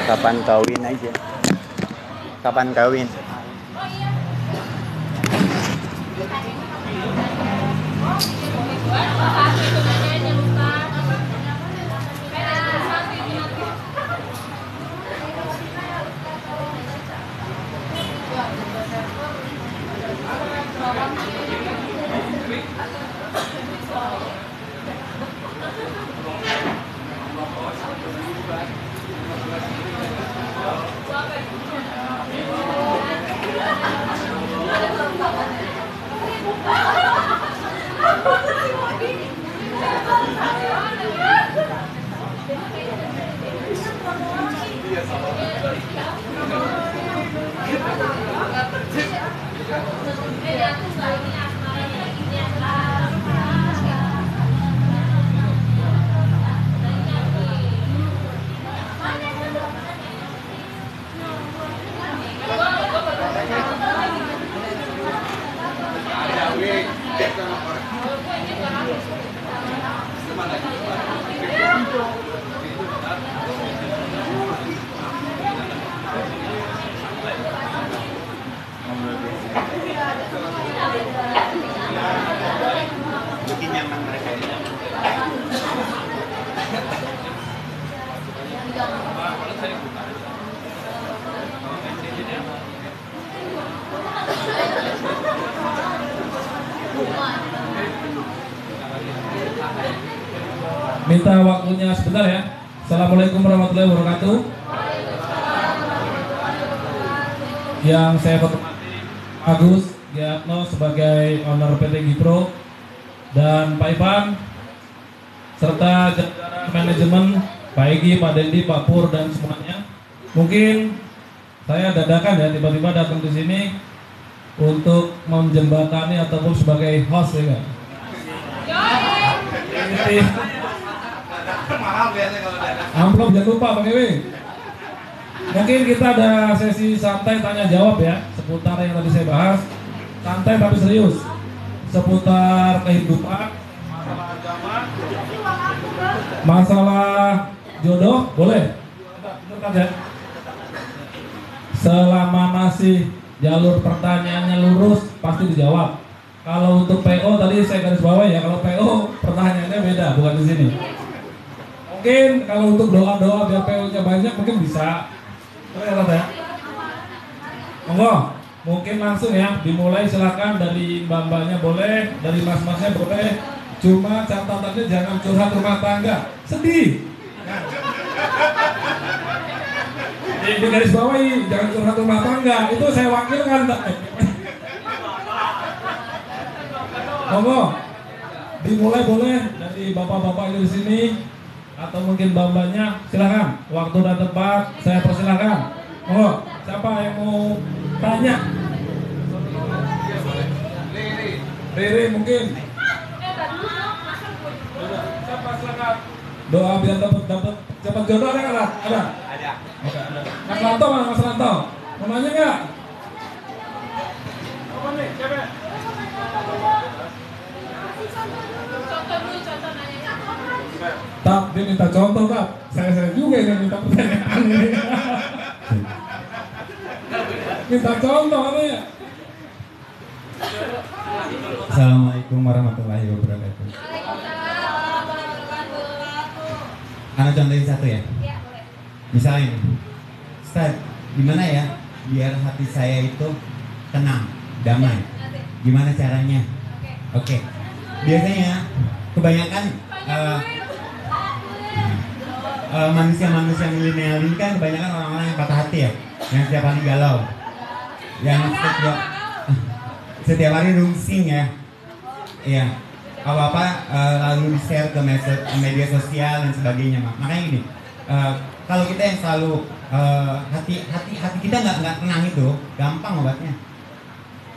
Kapan kawin aja? Kapan kawin? Bikin nyaman mereka. Minta waktunya sebentar ya. Assalamualaikum warahmatullahi wabarakatuh. Yang saya hormati Agus Giatno sebagai owner PT Gipro dan Pak Ivan serta jajaran manajemen Pak Egi, Pak Dendi, Pak Pur dan semuanya. Mungkin saya dadakan ya tiba-tiba datang ke sini untuk menjembatani ataupun sebagai host ya. Amplop jangan lupa Pak Ewi. Mungkin kita ada sesi santai tanya jawab ya seputar yang tadi saya bahas. Santai tapi serius. Seputar kehidupan, masalah agama, masalah jodoh, boleh? Bentar ya. Selama masih jalur pertanyaannya lurus pasti dijawab. Kalau untuk PO tadi saya garis bawah ya, kalau PO pertanyaannya beda, bukan di sini. Mungkin kalau untuk doa-doa biar PO-nya banyak mungkin bisa. Boleh ya? Monggo, mungkin langsung ya dimulai, silakan dari mbak-mbaknya boleh, dari mas-masnya boleh. Cuma catatannya jangan curhat rumah tangga, sedih. Di garis bawahi, jangan curhat rumah tangga. Itu saya wakilkan. Monggo, dimulai boleh dari bapak-bapak di sini atau mungkin mbak-mbaknya, silakan. Waktu dan tempat saya persilakan. Monggo, siapa yang mau tanya? Riri mungkin. Siapa silakan. Doa biar dapat jodoh ada nggak? Ada. Oke, ada. Mas Ranto mana Mas Ranto? Mau nanya nggak? Apa nih? Siapa? Tak, dia minta contoh tak. Saya juga yang minta pertanyaan ini. Minta contoh apa ya? Assalamualaikum warahmatullahi wabarakatuh. Karena contohin satu ya. Misalnya, Ustaz, gimana ya biar hati saya itu tenang, damai? Gimana caranya? Oke. Biasanya kebanyakan manusia-manusia milenial ini kan kebanyakan orang-orang yang patah hati ya, yang setiap hari galau, yang setiap hari rungsing ya, iya, apa-apa lalu di-share ke media sosial dan sebagainya. Makanya gini, kalau kita yang selalu hati kita nggak tenang itu, gampang obatnya.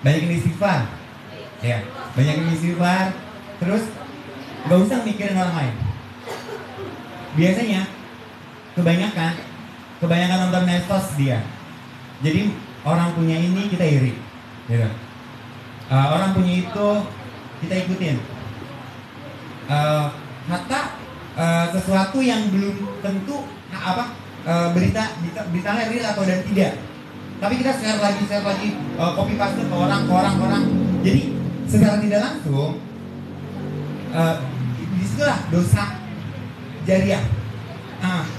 Banyakin istighfar, Ya, banyakin istighfar. Terus nggak usah mikirin orang lain. Biasanya kebanyakan nonton medsos dia. Jadi orang punya ini kita iri, gitu. Orang punya itu kita ikutin. Hatta sesuatu yang belum tentu beritanya real atau dan tidak. Tapi kita share lagi, copy paste ke orang. Jadi secara tidak langsung disitulah dosa jariah.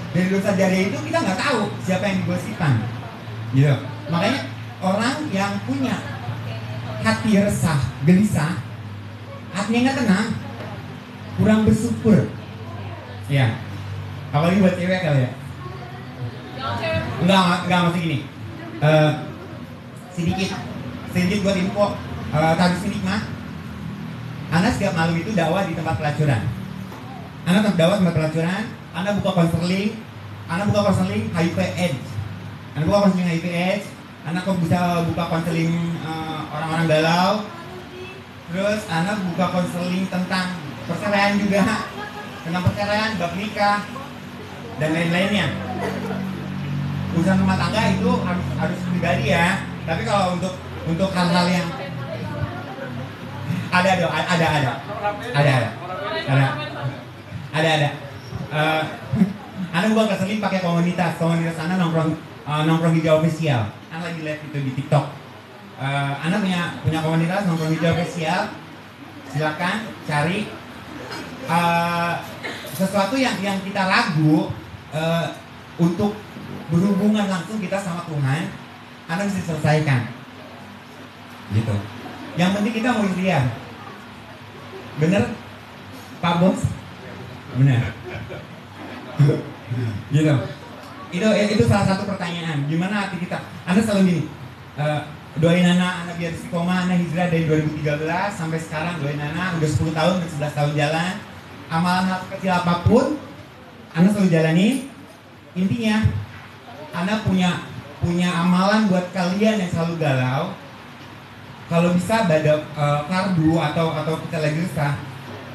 Dari dosa jariah itu kita nggak tahu siapa yang digosipkan, gitu. Makanya orang yang punya hati resah, gelisah, hatinya nggak tenang, kurang bersyukur. Ya, apalagi buat cewek kali ya. Enggak masih gini. Sedikit buat info. Tadi Nikmah, Anda setiap malam itu dakwah di tempat pelacuran. Anda dakwah tempat pelacuran, Anda buka konseling HIV/AIDS. Anda kok bisa buka konseling orang-orang galau. Terus Anda buka konseling tentang perceraian juga, tentang perceraian, bab nikah dan lain-lainnya. Urusan rumah tangga itu harus pribadi ya. Tapi kalau untuk hal-hal yang ada. Anda bukan keselip pakai komunitas Anda nongkrong hijau official. Anda lagi live itu di TikTok. Anda punya komunitas nongkrong hijau official. Silakan cari sesuatu yang kita ragu untuk berhubungan langsung kita sama Tuhan. Anda bisa selesaikan, gitu. Yang penting kita mau ikhtiar. Bener, Pak Bos? Bener. Gitu. Itu salah satu pertanyaan. Gimana hati kita? Anda selalu gini. Doain anak biar istiqomah, anak hijrah dari 2013 sampai sekarang. Doain anak udah 10 tahun, udah 11 tahun jalan. Amalan hal kecil apapun Anda selalu jalani. Intinya Anda punya amalan buat kalian yang selalu galau. Kalau bisa fardu atau kita lagi resah,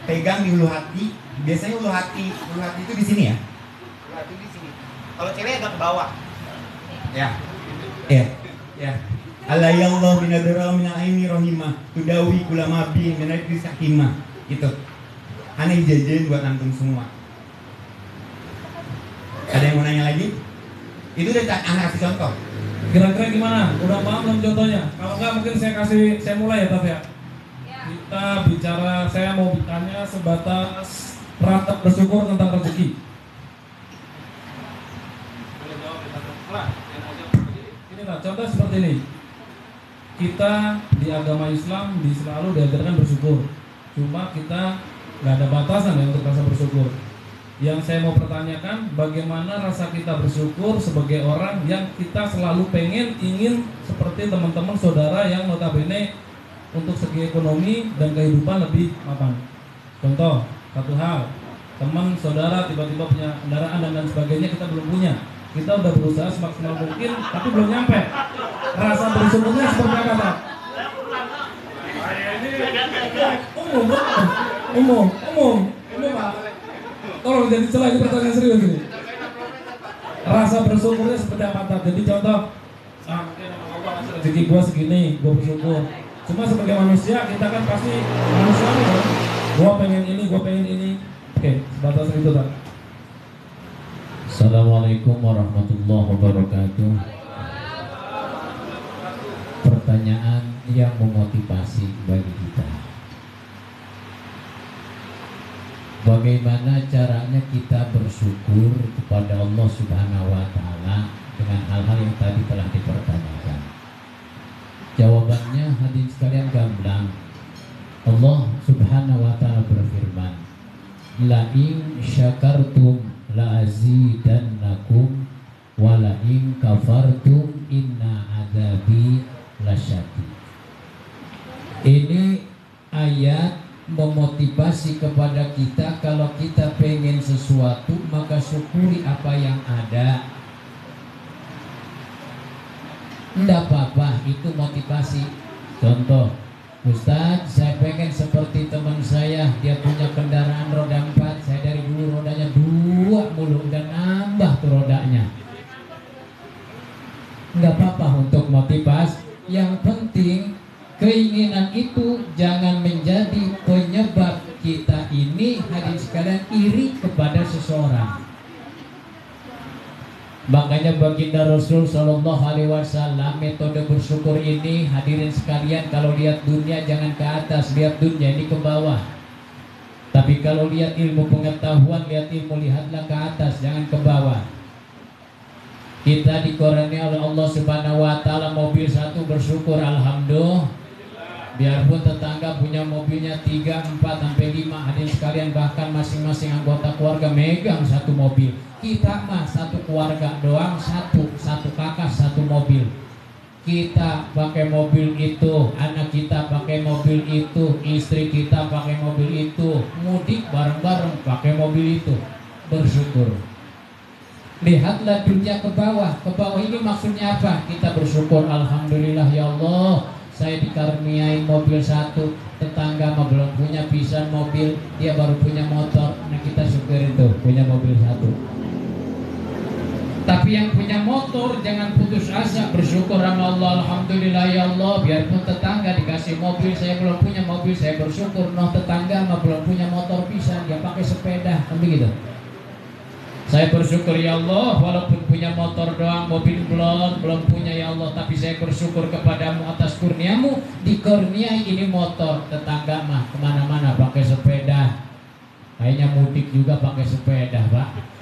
pegang di ulu hati. Biasanya ulu hati itu di sini ya. Ulu hati di sini. Kalau cewek agak ke bawah. Ya. Alayallahu binadara minal aini rohimah tudawi kulamabi minal sakimah. Itu. Aneh jajain buat antum semua. Ada yang mau nanya lagi? Itu udah anak kasih contoh. Kira-kira gimana? Udah paham belum contohnya? Kalau enggak mungkin saya mulai ya, Tat ya. Kita bicara, saya mau bertanya sebatas perantap bersyukur tentang rezeki. Boleh jawab ya, Tat? Ini Tat, contoh seperti ini. Kita di agama Islam selalu diajarkan bersyukur. Cuma kita nggak ada batasan ya untuk rasa bersyukur. Yang saya mau pertanyakan, bagaimana rasa kita bersyukur sebagai orang yang kita selalu ingin seperti teman-teman saudara yang notabene untuk segi ekonomi dan kehidupan lebih mapan. Contoh, satu hal, teman saudara tiba-tiba punya kendaraan dan lain sebagainya, kita belum punya. Kita udah berusaha semaksimal mungkin, tapi belum nyampe. Rasa bersyukurnya seperti apa, Pak? Umum, Pak. Tolong jadi celah, ini pertanyaan serius ini. Rasa bersyukurnya seperti apa, Tat? Jadi contoh, mungkin Allah kasih rezeki gua segini, gua bersyukur. Cuma sebagai manusia kita kan pasti manusiawi kan. Gua pengen ini. Oke, sebatas itu, Tat. Assalamualaikum warahmatullahi wabarakatuh. Pertanyaan yang memotivasi bagi kita. Bagaimana caranya kita bersyukur kepada Allah Subhanahu wa Ta'ala dengan hal-hal yang tadi telah dipertanyakan? Jawabannya hadirin sekalian gamblang. Allah Subhanahu wa Ta'ala berfirman, la in syakartum la azidannakum wa la in kafartum inna adzabi lasyadid. Ini ayat memotivasi kepada kita, kalau kita pengen sesuatu maka syukuri apa yang ada. Tidak apa-apa, itu motivasi. Contoh, Ustadz, saya pengen seperti teman saya, dia punya kendaraan roda 4, saya dari dulu rodanya 2 mulu, dan nambah tuh rodanya. Nggak apa-apa untuk motivasi, yang penting keinginan itu jangan menjadi penyebab kita ini hadirin sekalian iri kepada seseorang. Makanya baginda Rasul Shallallahu Alaihi Wasallam metode bersyukur ini hadirin sekalian, kalau lihat dunia jangan ke atas, lihat dunia ini ke bawah. Tapi kalau lihat ilmu pengetahuan, lihat ilmu, lihatlah ke atas, jangan ke bawah. Kita dikurniai oleh Allah Subhanahu Wa Taala mobil 1, bersyukur alhamdulillah. Biarpun tetangga punya mobilnya 3, 4, sampai 5 hadirin sekalian, bahkan masing-masing anggota keluarga megang 1 mobil. Kita mah 1 keluarga doang, satu kakak 1 mobil. Kita pakai mobil itu, anak kita pakai mobil itu, istri kita pakai mobil itu, mudik bareng-bareng pakai mobil itu. Bersyukur. Lihatlah dunia ke bawah ini maksudnya apa? Kita bersyukur, alhamdulillah ya Allah, saya dikaruniai mobil 1, tetangga mah belum punya pisan mobil, dia baru punya motor. Nah kita syukurin tuh punya mobil 1. Tapi yang punya motor jangan putus asa, bersyukur sama Allah, alhamdulillah ya Allah, biarpun tetangga dikasih mobil, saya belum punya mobil, saya bersyukur. Noh tetangga mah belum punya motor pisan, dia pakai sepeda, kan begitu. Saya bersyukur ya Allah, walaupun punya motor doang, mobil belum punya ya Allah, tapi saya bersyukur kepadamu atas kurniamu, dikurniai ini motor. Tetangga mah kemana-mana pakai sepeda, kayaknya mudik juga pakai sepeda Pak.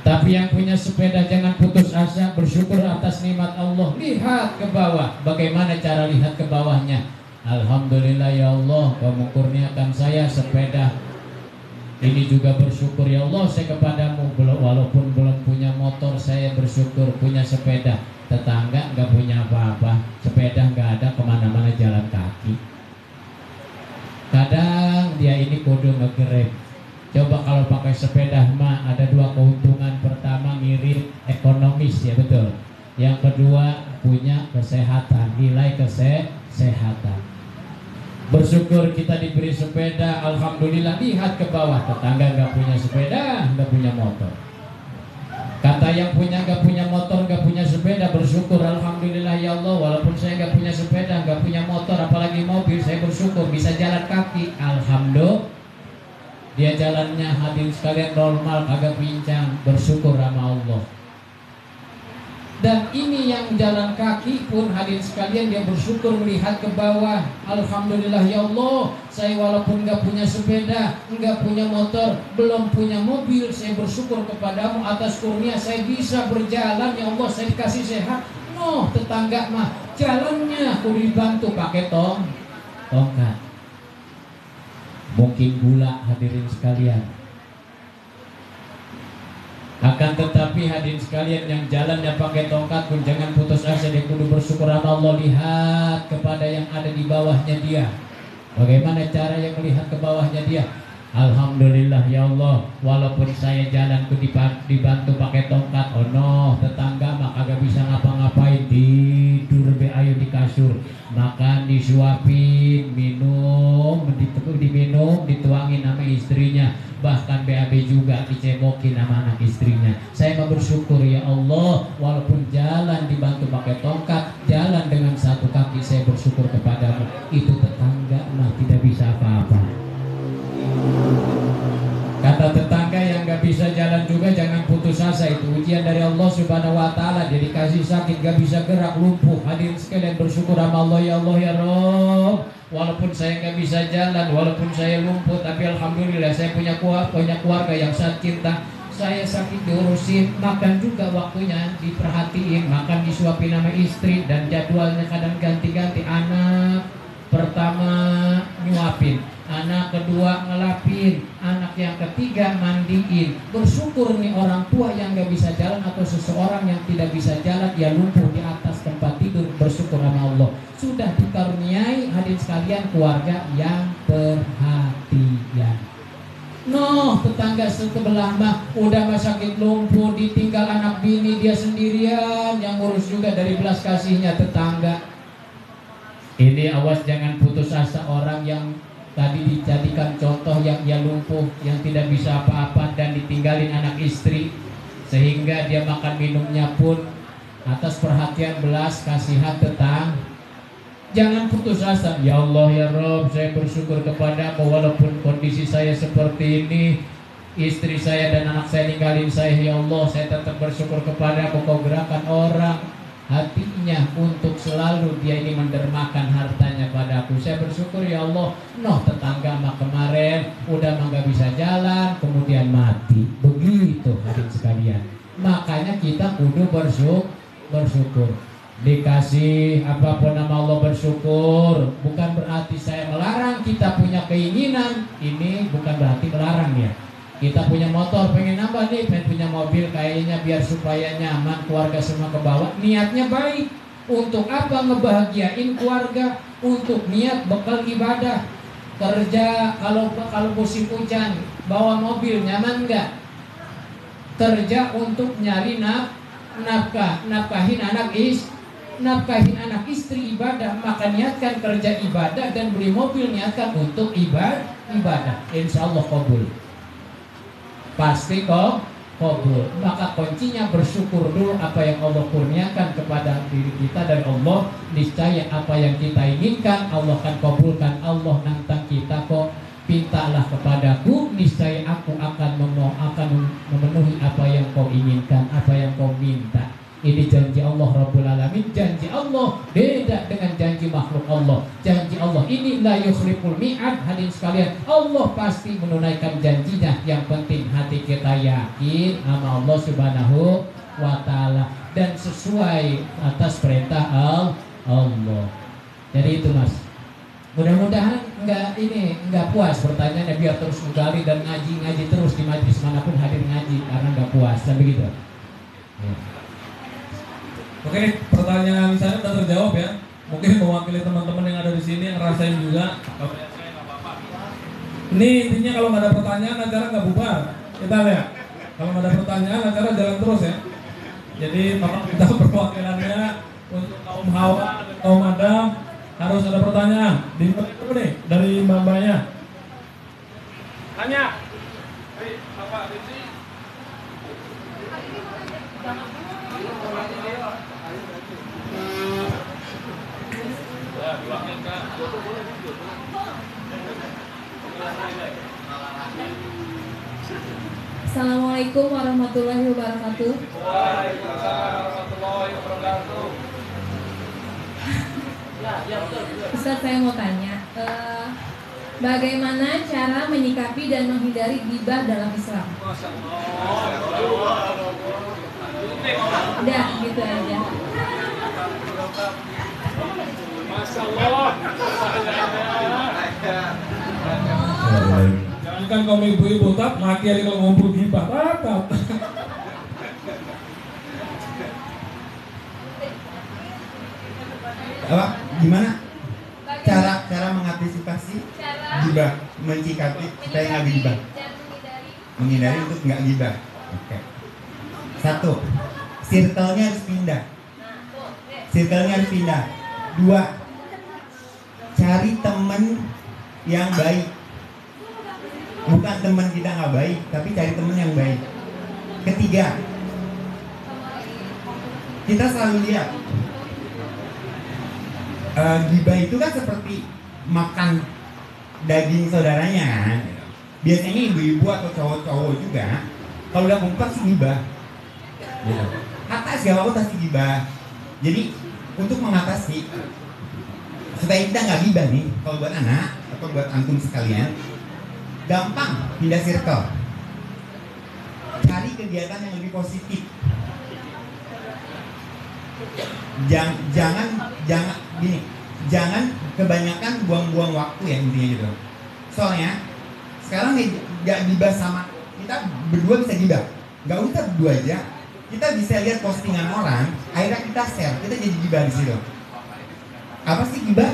Tapi yang punya sepeda jangan putus asa, bersyukur atas nikmat Allah. Lihat ke bawah, bagaimana cara lihat ke bawahnya? Alhamdulillah ya Allah, kau mengkurniakan saya sepeda. Ini juga bersyukur ya Allah saya kepadamu, walaupun belum punya motor, saya bersyukur punya sepeda. Tetangga nggak punya apa-apa, sepeda nggak ada, kemana-mana jalan kaki. Kadang dia ini kudu ngegrab. Coba kalau pakai sepeda mah ada 2 keuntungan. Pertama ngirit ekonomis, ya betul. Yang kedua punya kesehatan, nilai kesehatan. Bersyukur kita diberi sepeda, alhamdulillah. Lihat ke bawah, tetangga nggak punya sepeda, nggak punya motor. Kata yang punya nggak punya motor, nggak punya sepeda, bersyukur alhamdulillah ya Allah, walaupun saya nggak punya sepeda, nggak punya motor, apalagi mobil, saya bersyukur bisa jalan kaki, alhamdulillah. Dia jalannya hadirin sekalian normal, agak pincang, bersyukur sama Allah. Dan ini yang jalan kaki pun hadirin sekalian, dia bersyukur melihat ke bawah. Alhamdulillah ya Allah, saya walaupun nggak punya sepeda, nggak punya motor, belum punya mobil, saya bersyukur kepadamu atas kurnia saya bisa berjalan ya Allah, saya dikasih sehat. Noh tetangga mah jalannya aku dibantu pakai tongkat. Mungkin gula hadirin sekalian. Akan tetapi hadirin sekalian, yang jalannya pakai tongkat pun jangan putus asa, dia kudu bersyukur sama Allah. Lihat kepada yang ada di bawahnya dia. Bagaimana cara yang melihat ke bawahnya dia? Alhamdulillah ya Allah, walaupun saya jalan ku dibantu pakai tongkat. Oh no, tetangga mah kagak bisa ngapa-ngapain, tidur be ayo di kasur, makan disuapin, minum diminum, dituangin sama istrinya, bahkan BAB juga dicebokin sama anak istrinya. Saya mau bersyukur ya Allah, walaupun jalan dibantu pakai tongkat, jalan dengan 1 kaki, saya bersyukur kepadamu. Itu tetangga mah tidak bisa apa-apa. Kata tetangga yang gak bisa jalan juga jangan putus asa, itu ujian dari Allah Subhanahu Wa Taala. Dia dikasih sakit, gak bisa gerak, lumpuh. Hadirin sekalian bersyukur sama Allah, ya Allah ya Rabb, walaupun saya gak bisa jalan, walaupun saya lumpuh, tapi alhamdulillah saya punya keluarga yang saya cinta. Saya sakit diurusin, makan juga waktunya diperhatiin, makan disuapin sama istri, dan jadwalnya kadang ganti-ganti. Anak pertama nyuapin, anak kedua ngelapin, anak yang ketiga mandiin. Bersyukur nih orang tua yang gak bisa jalan atau seseorang yang tidak bisa jalan, dia lumpuh di atas tempat tidur, bersyukur sama Allah. Sudah dikaruniai hadirin sekalian keluarga yang perhatian. Noh tetangga sebelah mah udah mah sakit lumpuh, ditinggal anak bini, dia sendirian yang ngurus juga dari belas kasihnya tetangga. Ini awas jangan putus asa orang yang tadi dijadikan contoh yang dia lumpuh, yang tidak bisa apa-apa dan ditinggalin anak istri, sehingga dia makan minumnya pun atas perhatian belas kasihan tetangga. Jangan putus asa. Ya Allah ya Rob, saya bersyukur kepadamu walaupun kondisi saya seperti ini, istri saya dan anak saya ninggalin saya. Ya Allah, saya tetap bersyukur kepadamu. Kau gerakan orang hatinya untuk selalu dia ini mendermakan hartanya padaku. Saya bersyukur ya Allah. Noh tetangga mah kemarin udah mah gak bisa jalan, kemudian mati. Begitu hadirin sekalian. Makanya kita kudu bersyukur. Dikasih apapun nama Allah bersyukur. Bukan berarti saya melarang kita punya keinginan. Ini bukan berarti melarang ya. Kita punya motor pengen nambah nih, pengen punya mobil kayaknya biar supaya nyaman, keluarga semua ke bawah. Niatnya baik. Untuk apa? Ngebahagiain keluarga. Untuk niat bekal ibadah. Kerja kalau musim hujan bawa mobil nyaman nggak? Kerja untuk nyari nafkahin anak istri ibadah, maka niatkan kerja ibadah dan beli mobil niatkan untuk ibadah. Insya Allah kabul. Pasti kok kabul. Maka kuncinya bersyukur dulu apa yang Allah kurniakan kepada diri kita dari Allah. Niscaya apa yang kita inginkan Allah akan kabulkan. Allah nantang kita kok, pintalah kepadaku, niscaya aku akan memenuhi apa yang kau inginkan, apa yang kau minta. Ini janji Allah Rabbul Alamin. Janji Allah beda dengan janji makhluk Allah. Janji Allah ini la yukhliful mi'ad. Hadirin sekalian, Allah pasti menunaikan janjinya. Yang penting hati kita yakin sama Allah Subhanahu wa ta'ala dan sesuai atas perintah Allah. Jadi itu Mas. Mudah-mudahan enggak puas pertanyaannya, biar terus menggali dan ngaji terus di majlis manapun hadir ngaji karena enggak puas. Dan begitu. Ya. Oke, pertanyaan saya sudah terjawab ya. Mungkin mewakili teman-teman yang ada di sini yang ngerasain juga. Ini intinya kalau nggak ada pertanyaan acara nggak bubar. Kita lihat. Kalau nggak ada pertanyaan acara jalan terus ya. Jadi maka kita perwakilannya untuk kaum hawa dan kaum adam harus ada pertanyaan. Dimulai nih dari mbak-mbaknya. Tanya. Bapak Rizky. Assalamualaikum warahmatullahi wabarakatuh. Waalaikumsalam warahmatullahi wabarakatuh. Ustaz, saya mau tanya, bagaimana cara menyikapi dan menghindari ghibah dalam Islam? Udah, gitu aja. Masya Allah. Jangan kaum ibu-ibu tak maki aja kalau ngumpul gibah tak. Apa? Gimana? Cara mengantisipasi gibah, menyikapi supaya nggak gibah. Menghindari untuk nggak gibah. Oke. 1. Circle-nya harus pindah. 2. Cari teman yang baik. Bukan teman kita nggak baik, tapi cari teman yang baik. 3. Kita selalu lihat gibah itu kan seperti makan daging saudaranya kan. Biasanya ibu-ibu atau cowok-cowok juga kalau udah kumpul pasti gibah. Atas siapa pun pasti gibah. Jadi untuk mengatasi supaya kita nggak gibah nih, kalau buat anak atau buat antum sekalian, gampang pindah circle. Cari kegiatan yang lebih positif. Jangan kebanyakan buang-buang waktu ya intinya gitu. Soalnya sekarang nggak gibah sama kita berdua bisa gibah, nggak usah berdua aja. Kita bisa lihat postingan orang, akhirnya kita share, kita jadi gibah di situ. Apa sih gibah?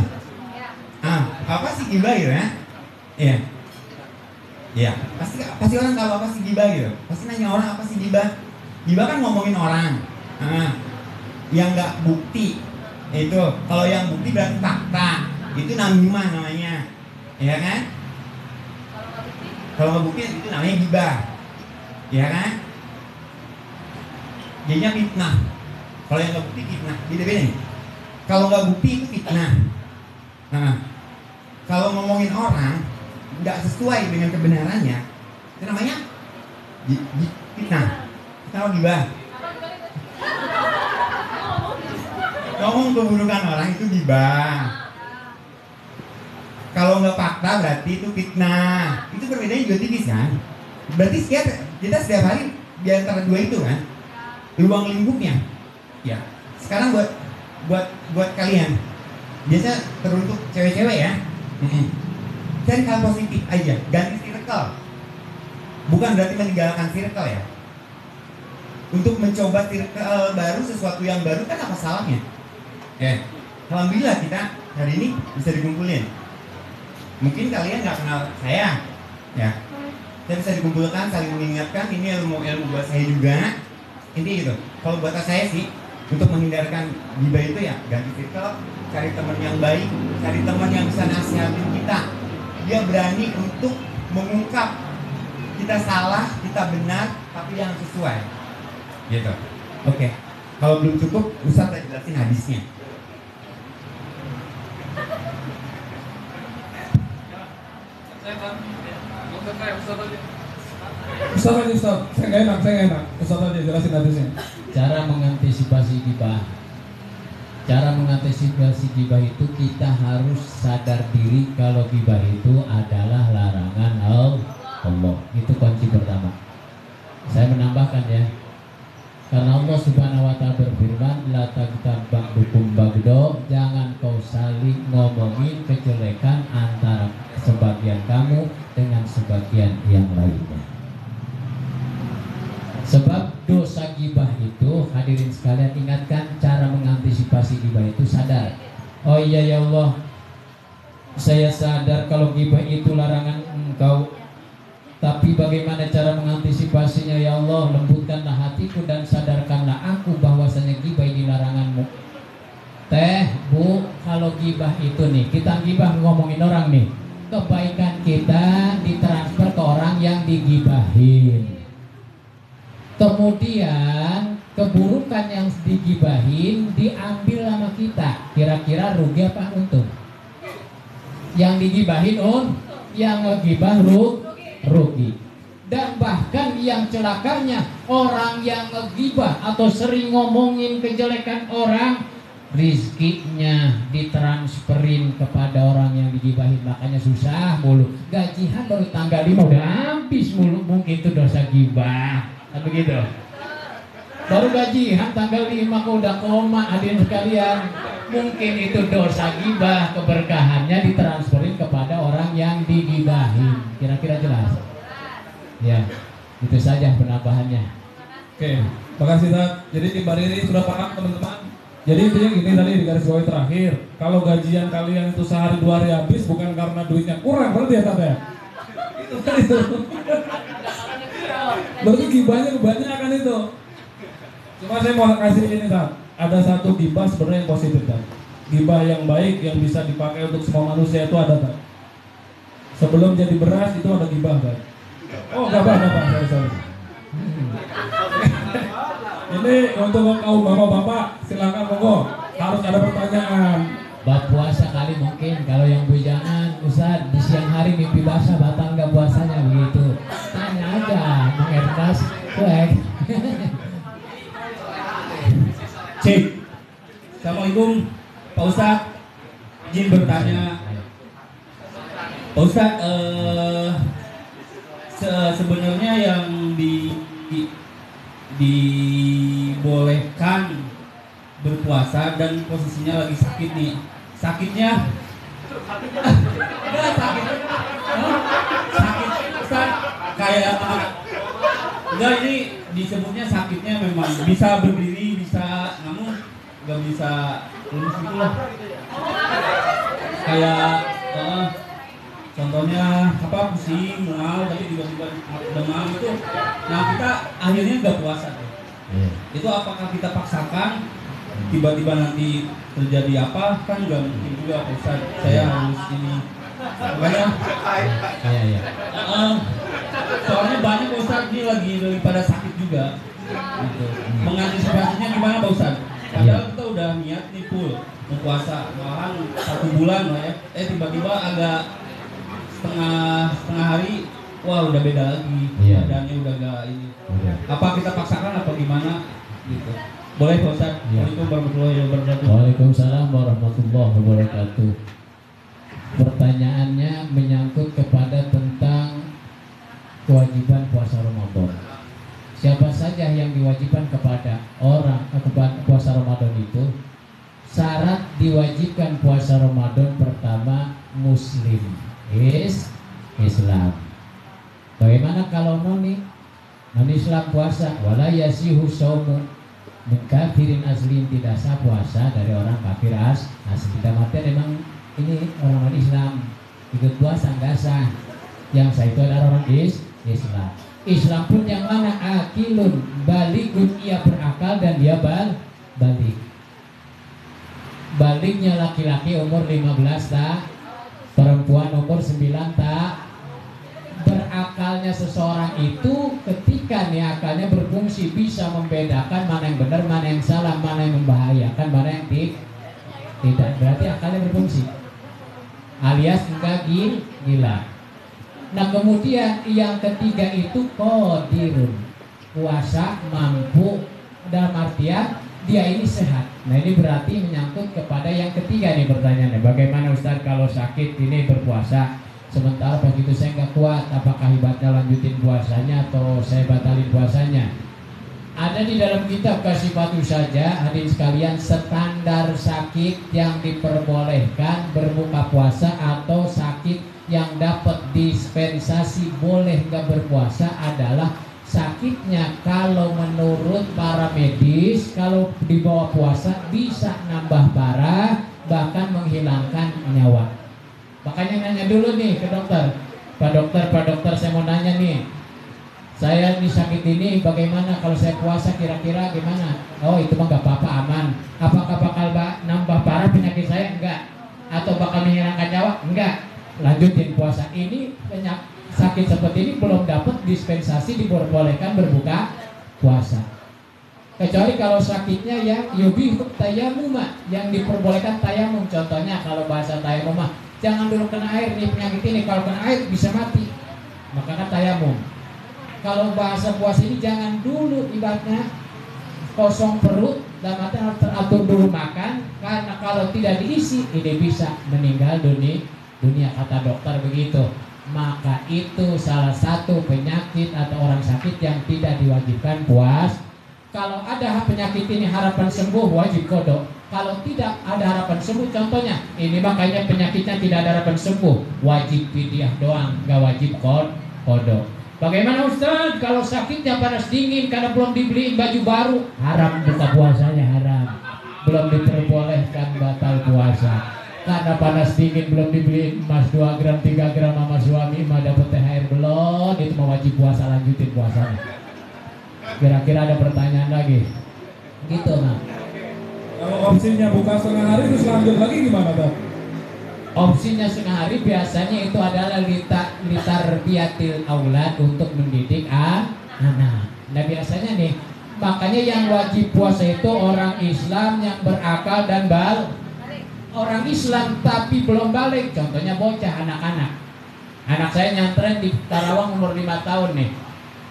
Apa sih gibah gitu ya? Iya. Ya, pasti orang tahu apa sih gibah gitu. Pasti nanya orang apa sih gibah. Gibah kan ngomongin orang. Yang nggak bukti itu. Kalau yang bukti berarti fakta. itu namimah namanya, ya kan? Kalau nggak bukti itu namanya gibah, ya kan? Jadinya fitnah. Kalau yang nggak bukti fitnah, beda-beda nih. Kalau nggak bukti itu fitnah. Nah, kalau ngomongin orang nggak sesuai dengan kebenarannya, itu namanya fitnah. Kita gibah. Ngomong keburukan orang itu gibah. Kalau nggak fakta berarti itu fitnah. Itu perbedaannya juga tipis kan? Berarti kita setiap hari di antara dua itu kan, ruang lingkupnya. Ya. Sekarang buat kalian, biasa teruntuk cewek-cewek ya. Cari hal positif aja, ganti circle. Bukan berarti meninggalkan circle ya. Untuk mencoba circle baru, sesuatu yang baru kan apa salahnya? Ya. Alhamdulillah kita hari ini bisa dikumpulin. Mungkin kalian nggak kenal saya, ya. Saya bisa dikumpulkan, saling mengingatkan. Ini ilmu buat saya juga. Intinya gitu. Kalau buat saya sih, untuk menghindarkan gibah itu ya ganti circle, cari teman yang baik, cari teman yang bisa nasihatin kita. Dia berani untuk mengungkap kita salah, kita benar, tapi yang sesuai. Gitu. Oke. Kalau belum cukup, Ustaz saya jelasin hadisnya. Ustaz, saya nggak enak. Ustaz aja jelasin hadisnya. Cara mengantisipasi gibah. Cara mengantisipasi gibah itu kita harus sadar diri kalau gibah itu adalah larangan Allah. Itu kunci pertama. Saya menambahkan ya. Karena Allah Subhanahu wa taala berfirman, la tagtab ba'dukum bagdo, jangan kau saling ngomongin kejelekan antara sebagian kamu dengan sebagian yang lainnya. Sebab dosa gibah itu, hadirin sekalian ingatkan cara mengantisipasi gibah itu sadar. Oh iya ya Allah, saya sadar kalau gibah itu larangan Engkau. Tapi bagaimana cara mengantisipasinya ya Allah? Lembutkanlah hatiku dan sadarkanlah aku bahwasanya gibah ini laranganmu. Teh, Bu, kalau gibah itu nih, kita gibah ngomongin orang nih, kebaikan kita ditransfer ke orang yang digibahin. Kemudian keburukan yang digibahin diambil sama kita. Kira-kira rugi apa untung? Yang digibahin yang ngegibah rugi. Dan bahkan yang celakanya, orang yang ngegibah atau sering ngomongin kejelekan orang, rizkinya ditransferin kepada orang yang digibahin. Makanya susah mulu. Gajian baru tanggal 5 udah habis mulu. Mungkin itu dosa gibah. Kan begitu. Baru gajian tanggal 5 kok udah koma, hadirin sekalian. Mungkin itu dosa gibah, keberkahannya ditransferin kepada orang yang digibahin. Kira-kira jelas? Ya, itu saja penambahannya. Oke, makasih Tad. Jadi tim Bariri sudah paham teman-teman. Jadi intinya gini tadi di garis bawah terakhir, kalau gajian kalian itu sehari 2 hari habis bukan karena duitnya kurang, berarti ya Tad ya? Itu. Berarti gibahnya kebanyakan itu. Cuma saya mau kasih ini Tad. Ada satu gibah sebenarnya yang positif Tad. Gibah yang baik yang bisa dipakai untuk semua manusia itu ada Tad. Sebelum jadi beras itu ada gibah Tad. Oh enggak apa-apa, sorry. Ini untuk kaum bapak-bapak, silakan monggo. Harus ada pertanyaan. Bab puasa kali mungkin, kalau yang bujangan Ustaz di siang hari mimpi basah batal nggak puasanya begitu. Tanya aja Bang Ernest, cuek. Cik. Assalamualaikum Pak Ustadz. Izin bertanya Pak Ustadz, sebenarnya yang dibolehkan berpuasa dan posisinya lagi sakit nih, sakitnya enggak sakit Ustaz, kayak enggak, ini disebutnya sakitnya memang bisa berdiri, bisa, namun nggak bisa lurus gitu loh, kayak contohnya apa, pusing, mual, tapi tiba-tiba demam itu. Nah kita akhirnya nggak puasa tuh. Itu apakah kita paksakan tiba-tiba nanti terjadi apa kan nggak mungkin juga Pak Ustadz. Saya harus ini makanya Iya. soalnya banyak Pak Ustadz ini lagi daripada sakit juga gitu. Mengantisipasinya gimana Pak Ustadz? Padahal kita udah niat nih full mau puasa malahan 1 bulan lah ya, tiba-tiba agak setengah hari, wah udah beda lagi, badannya udah gak ini. Apa kita paksakan apa gimana gitu? Boleh Pak Ustadz. Assalamualaikum warahmatullahi wabarakatuh. Waalaikumsalam warahmatullahi wabarakatuh. Pertanyaannya menyangkut kepada tentang kewajiban puasa Ramadan. Siapa saja yang diwajibkan kepada orang kepada puasa Ramadan itu, syarat diwajibkan puasa Ramadan pertama Muslim, Islam. Bagaimana kalau non Islam puasa? Wala yasihu shaumu min kafirin aslin, tidak sah puasa dari orang kafir asli. Dalam artian memang ini orang Islam ikut puasa nggak sah. Yang sah itu adalah orang Islam. Islam pun yang mana? Akilun, balikun, ia berakal dan dia balik. Baliknya laki-laki umur 15 tak, perempuan umur 9 tak. Berakalnya seseorang itu ketika nih akalnya berfungsi bisa membedakan mana yang benar, mana yang salah, mana yang membahayakan, mana yang tidak. Berarti akalnya berfungsi, alias enggak gila. Nah kemudian yang ketiga itu qadirun, puasa mampu, dalam artian dia ini sehat. Nah ini berarti menyangkut kepada yang ketiga nih pertanyaannya. Bagaimana Ustaz kalau sakit ini berpuasa? Sementara begitu saya nggak kuat, apakah hebatnya lanjutin puasanya atau saya batalin puasanya? Ada di dalam kitab Kasifatu saja, hadirin sekalian, standar sakit yang diperbolehkan berbuka puasa atau sakit yang dapat dispensasi boleh nggak berpuasa adalah sakitnya kalau menurut para medis kalau dibawa puasa bisa nambah parah bahkan menghilangkan nyawa. Makanya nanya dulu nih ke dokter, Pak dokter saya mau nanya nih, saya ini sakit ini bagaimana kalau saya puasa kira-kira gimana? Oh itu mah nggak apa-apa, aman. Apakah bakal nambah parah penyakit saya? Enggak. Atau bakal menghilangkan nyawa? Enggak. Lanjutin puasa. Ini sakit seperti ini belum dapat dispensasi diperbolehkan berbuka puasa. Kecuali kalau sakitnya yang yubihu tayamuma, yang diperbolehkan tayamum. Contohnya kalau bahasa tayamum jangan dulu kena air nih penyakit ini, kalau kena air bisa mati, maka kan tayamum. Kalau bahasa puasa ini jangan dulu ibaratnya kosong perut dan mata harus teratur dulu makan, karena kalau tidak diisi ini bisa meninggal dunia kata dokter begitu. Maka itu salah satu penyakit atau orang sakit yang tidak diwajibkan puasa. Kalau ada penyakit ini harapan sembuh wajib kodok. Kalau tidak ada harapan sembuh, contohnya ini makanya penyakitnya tidak ada harapan sembuh, wajib fidyah doang, nggak wajib kodok. Bagaimana Ustaz kalau sakitnya panas dingin karena belum dibeliin baju baru? Haram buka puasanya, haram. Belum diperbolehkan batal puasa. Karena panas dingin belum dibeliin emas 2 gram 3 gram sama suami mah dapat THR belum, itu mau wajib puasa, lanjutin puasanya. Kira-kira ada pertanyaan lagi? Gitu nah. Kalau opsinya buka setengah hari terus lanjut lagi gimana Dok? Opsinya setengah hari biasanya itu adalah litarbiyatil aulad, untuk mendidik anak. Nah biasanya nih, makanya yang wajib puasa itu orang Islam yang berakal dan orang Islam tapi belum balik. Contohnya bocah, anak-anak. Anak saya nyantren di Karawang umur 5 tahun nih.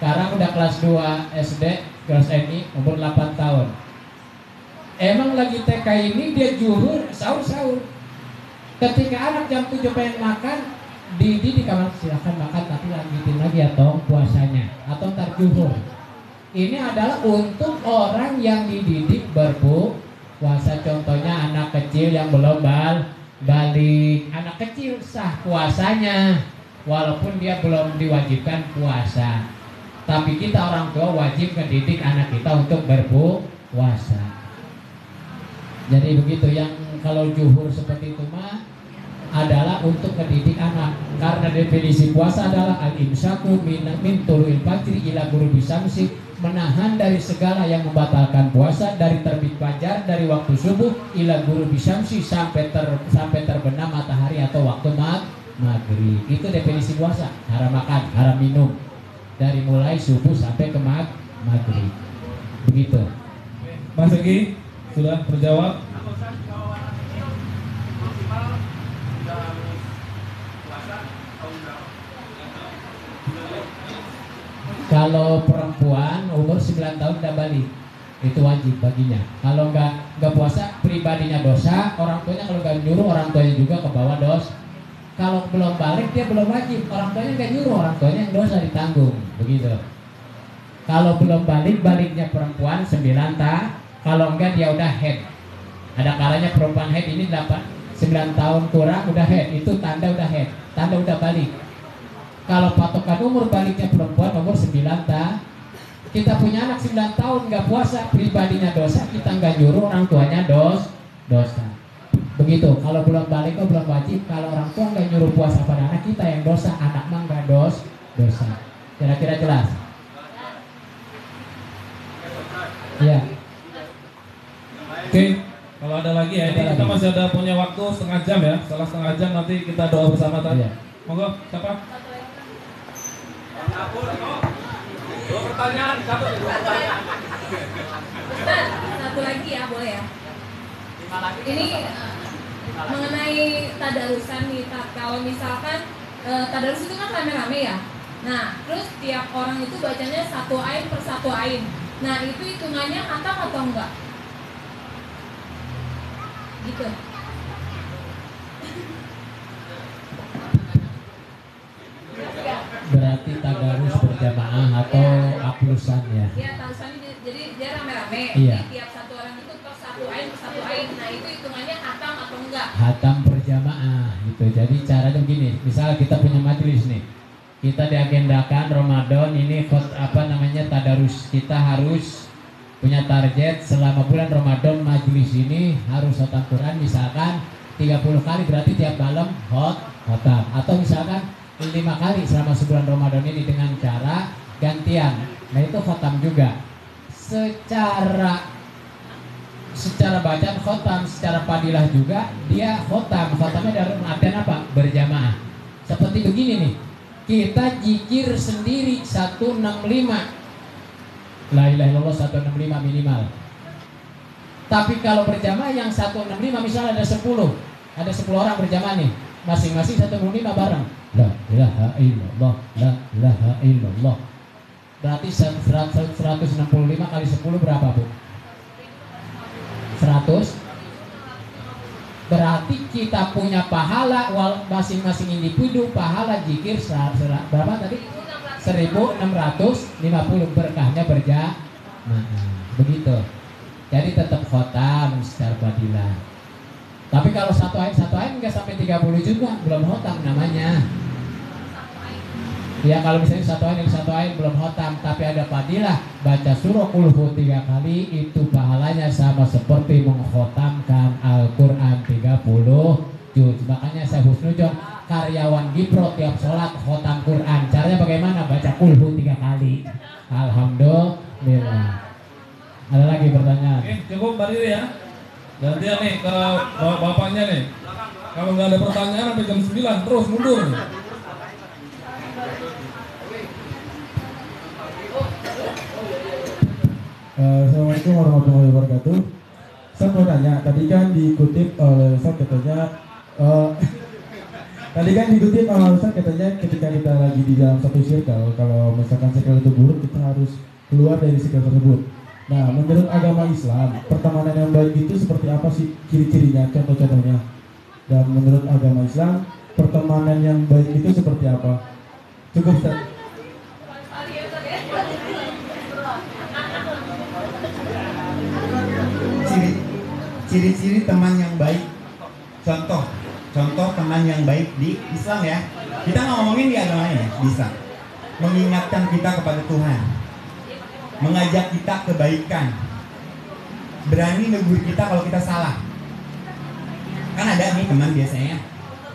Sekarang udah kelas 2 SD, kelas MI, umur 8 tahun. Emang lagi TK ini dia juhur, sahur. Ketika anak jam 7 pengen makan, di kamar silahkan makan tapi lanjutin lagi atau puasanya atau ntar juhur. Ini adalah untuk orang yang dididik berpuasa. Contohnya anak kecil yang belum balik. Anak kecil sah puasanya walaupun dia belum diwajibkan puasa. Tapi kita orang tua wajib mendidik anak kita untuk berpuasa. Jadi begitu, yang kalau juhur seperti itu mah adalah untuk mendidik anak. Karena definisi puasa adalah al-imsaku min tulu'il fajri ila ghurubi syamsi menahan dari segala yang membatalkan puasa, dari terbit fajar, dari waktu subuh ila ghurubi syamsi, sampai terbenam matahari atau waktu maghrib. Itu definisi puasa. Haram makan, haram minum, dari mulai subuh sampai ke maghrib. Begitu. Mas Egi sudah terjawab. Kalau perempuan umur 9 tahun udah balik, itu wajib baginya. Kalau nggak puasa, pribadinya dosa, orang tuanya kalau nggak nyuruh, orang tuanya juga ke bawah dosa. Kalau belum balik dia belum wajib, orang tuanya nggak nyuruh, orang tuanya yang dosa ditanggung, begitu. Kalau belum balik, baliknya perempuan 9 tahun. Kalau enggak dia udah head. Ada kalanya perempuan head ini 9 tahun kurang udah head, itu tanda udah head, tanda udah balik. Kalau patokan umur baliknya perempuan umur 9 tahun, kita punya anak 9 tahun nggak puasa, pribadinya dosa, kita nggak nyuruh, orang tuanya dosa. Begitu. Kalau belum balik itu belum wajib. Kalau orang tua nggak nyuruh puasa pada anak, kita yang dosa, anak mah nggak dosa. Kira-kira jelas? Ya. Oke, kalau ada lagi ya, ini kita masih ada punya waktu setengah jam ya. Setelah setengah jam nanti kita doa bersama tadi. Iya. Monggo, siapa? Dua pertanyaan, satu. Ustaz, satu lagi ya, boleh ya? Ini mengenai tadarusan nih, kalau misalkan tadarus itu kan rame-rame ya. Nah, terus tiap orang itu bacanya satu ain per satu ain. Nah, itu hitungannya khatam atau enggak? Gitu. Berarti tadarus berjamaah atau aplusan ya? Iya, tarusannya jadi dia rame-rame. Iya. Jadi tiap satu orang itu per satu ain. Nah, itu hitungannya khatam atau enggak? Hatam berjamaah gitu. Jadi caranya begini, misal kita punya majelis nih, kita diagendakan Ramadan ini tadarus, kita harus punya target selama bulan Ramadan majelis ini harus khatam Quran misalkan 30 kali, berarti tiap malam khatam, atau misalkan 5 kali selama sebulan Ramadan ini dengan cara gantian. Nah itu khatam juga. Secara bacaan khotam, secara fadilah juga dia khotam. Khotamnya dari artian apa? Berjamaah. Seperti begini nih, kita jikir sendiri 165, la ilaha illallah 165 minimal. Tapi kalau berjamaah yang 165, misalnya ada 10 orang berjamaah nih, masing-masing 165 bareng, la ilaha illallah, la ilaha illallah. Berarti 165 kali 10 berapa, Bu? 100. Berarti kita punya pahala masing-masing individu pahala zikir berapa tadi? 1650 berkahnya berjamaah. Begitu. Jadi tetap khotam secara fadilah. Tapi kalau satu ain enggak sampai 30 juga, belum khotam namanya. Ya kalau misalnya satu ain belum khotam, tapi ada fadilah baca surah Qul-Hu 3 kali, itu pahalanya sama seperti mengkhotamkan Al-Quran 30 juz. Makanya saya husnudzon karyawan Gipro tiap sholat khotam Quran. Caranya bagaimana? Baca Qul-Hu 3 kali. Alhamdulillah. Ada lagi pertanyaan? Oke, cukup Mbak Riri ya. Gantian nih ke bapaknya nih. Kalau nggak ada pertanyaan sampai jam 9 terus mundur nih. Assalamualaikum warahmatullahi wabarakatuh. Saya mau tanya, tadi kan dikutip oleh Ustaz katanya ketika kita lagi di dalam satu circle, kalau misalkan circle itu buruk, kita harus keluar dari circle tersebut. Nah, menurut agama Islam, pertemanan yang baik itu seperti apa sih ciri-cirinya, contoh-contohnya? Dan menurut agama Islam, pertemanan yang baik itu seperti apa? Cukup, Ustaz. Ciri-ciri teman yang baik. Contoh teman yang baik di Islam ya. Kita ngomongin di agama lain ya, bisa. Mengingatkan kita kepada Tuhan, mengajak kita kebaikan, berani negur kita kalau kita salah. Kan ada nih teman biasanya,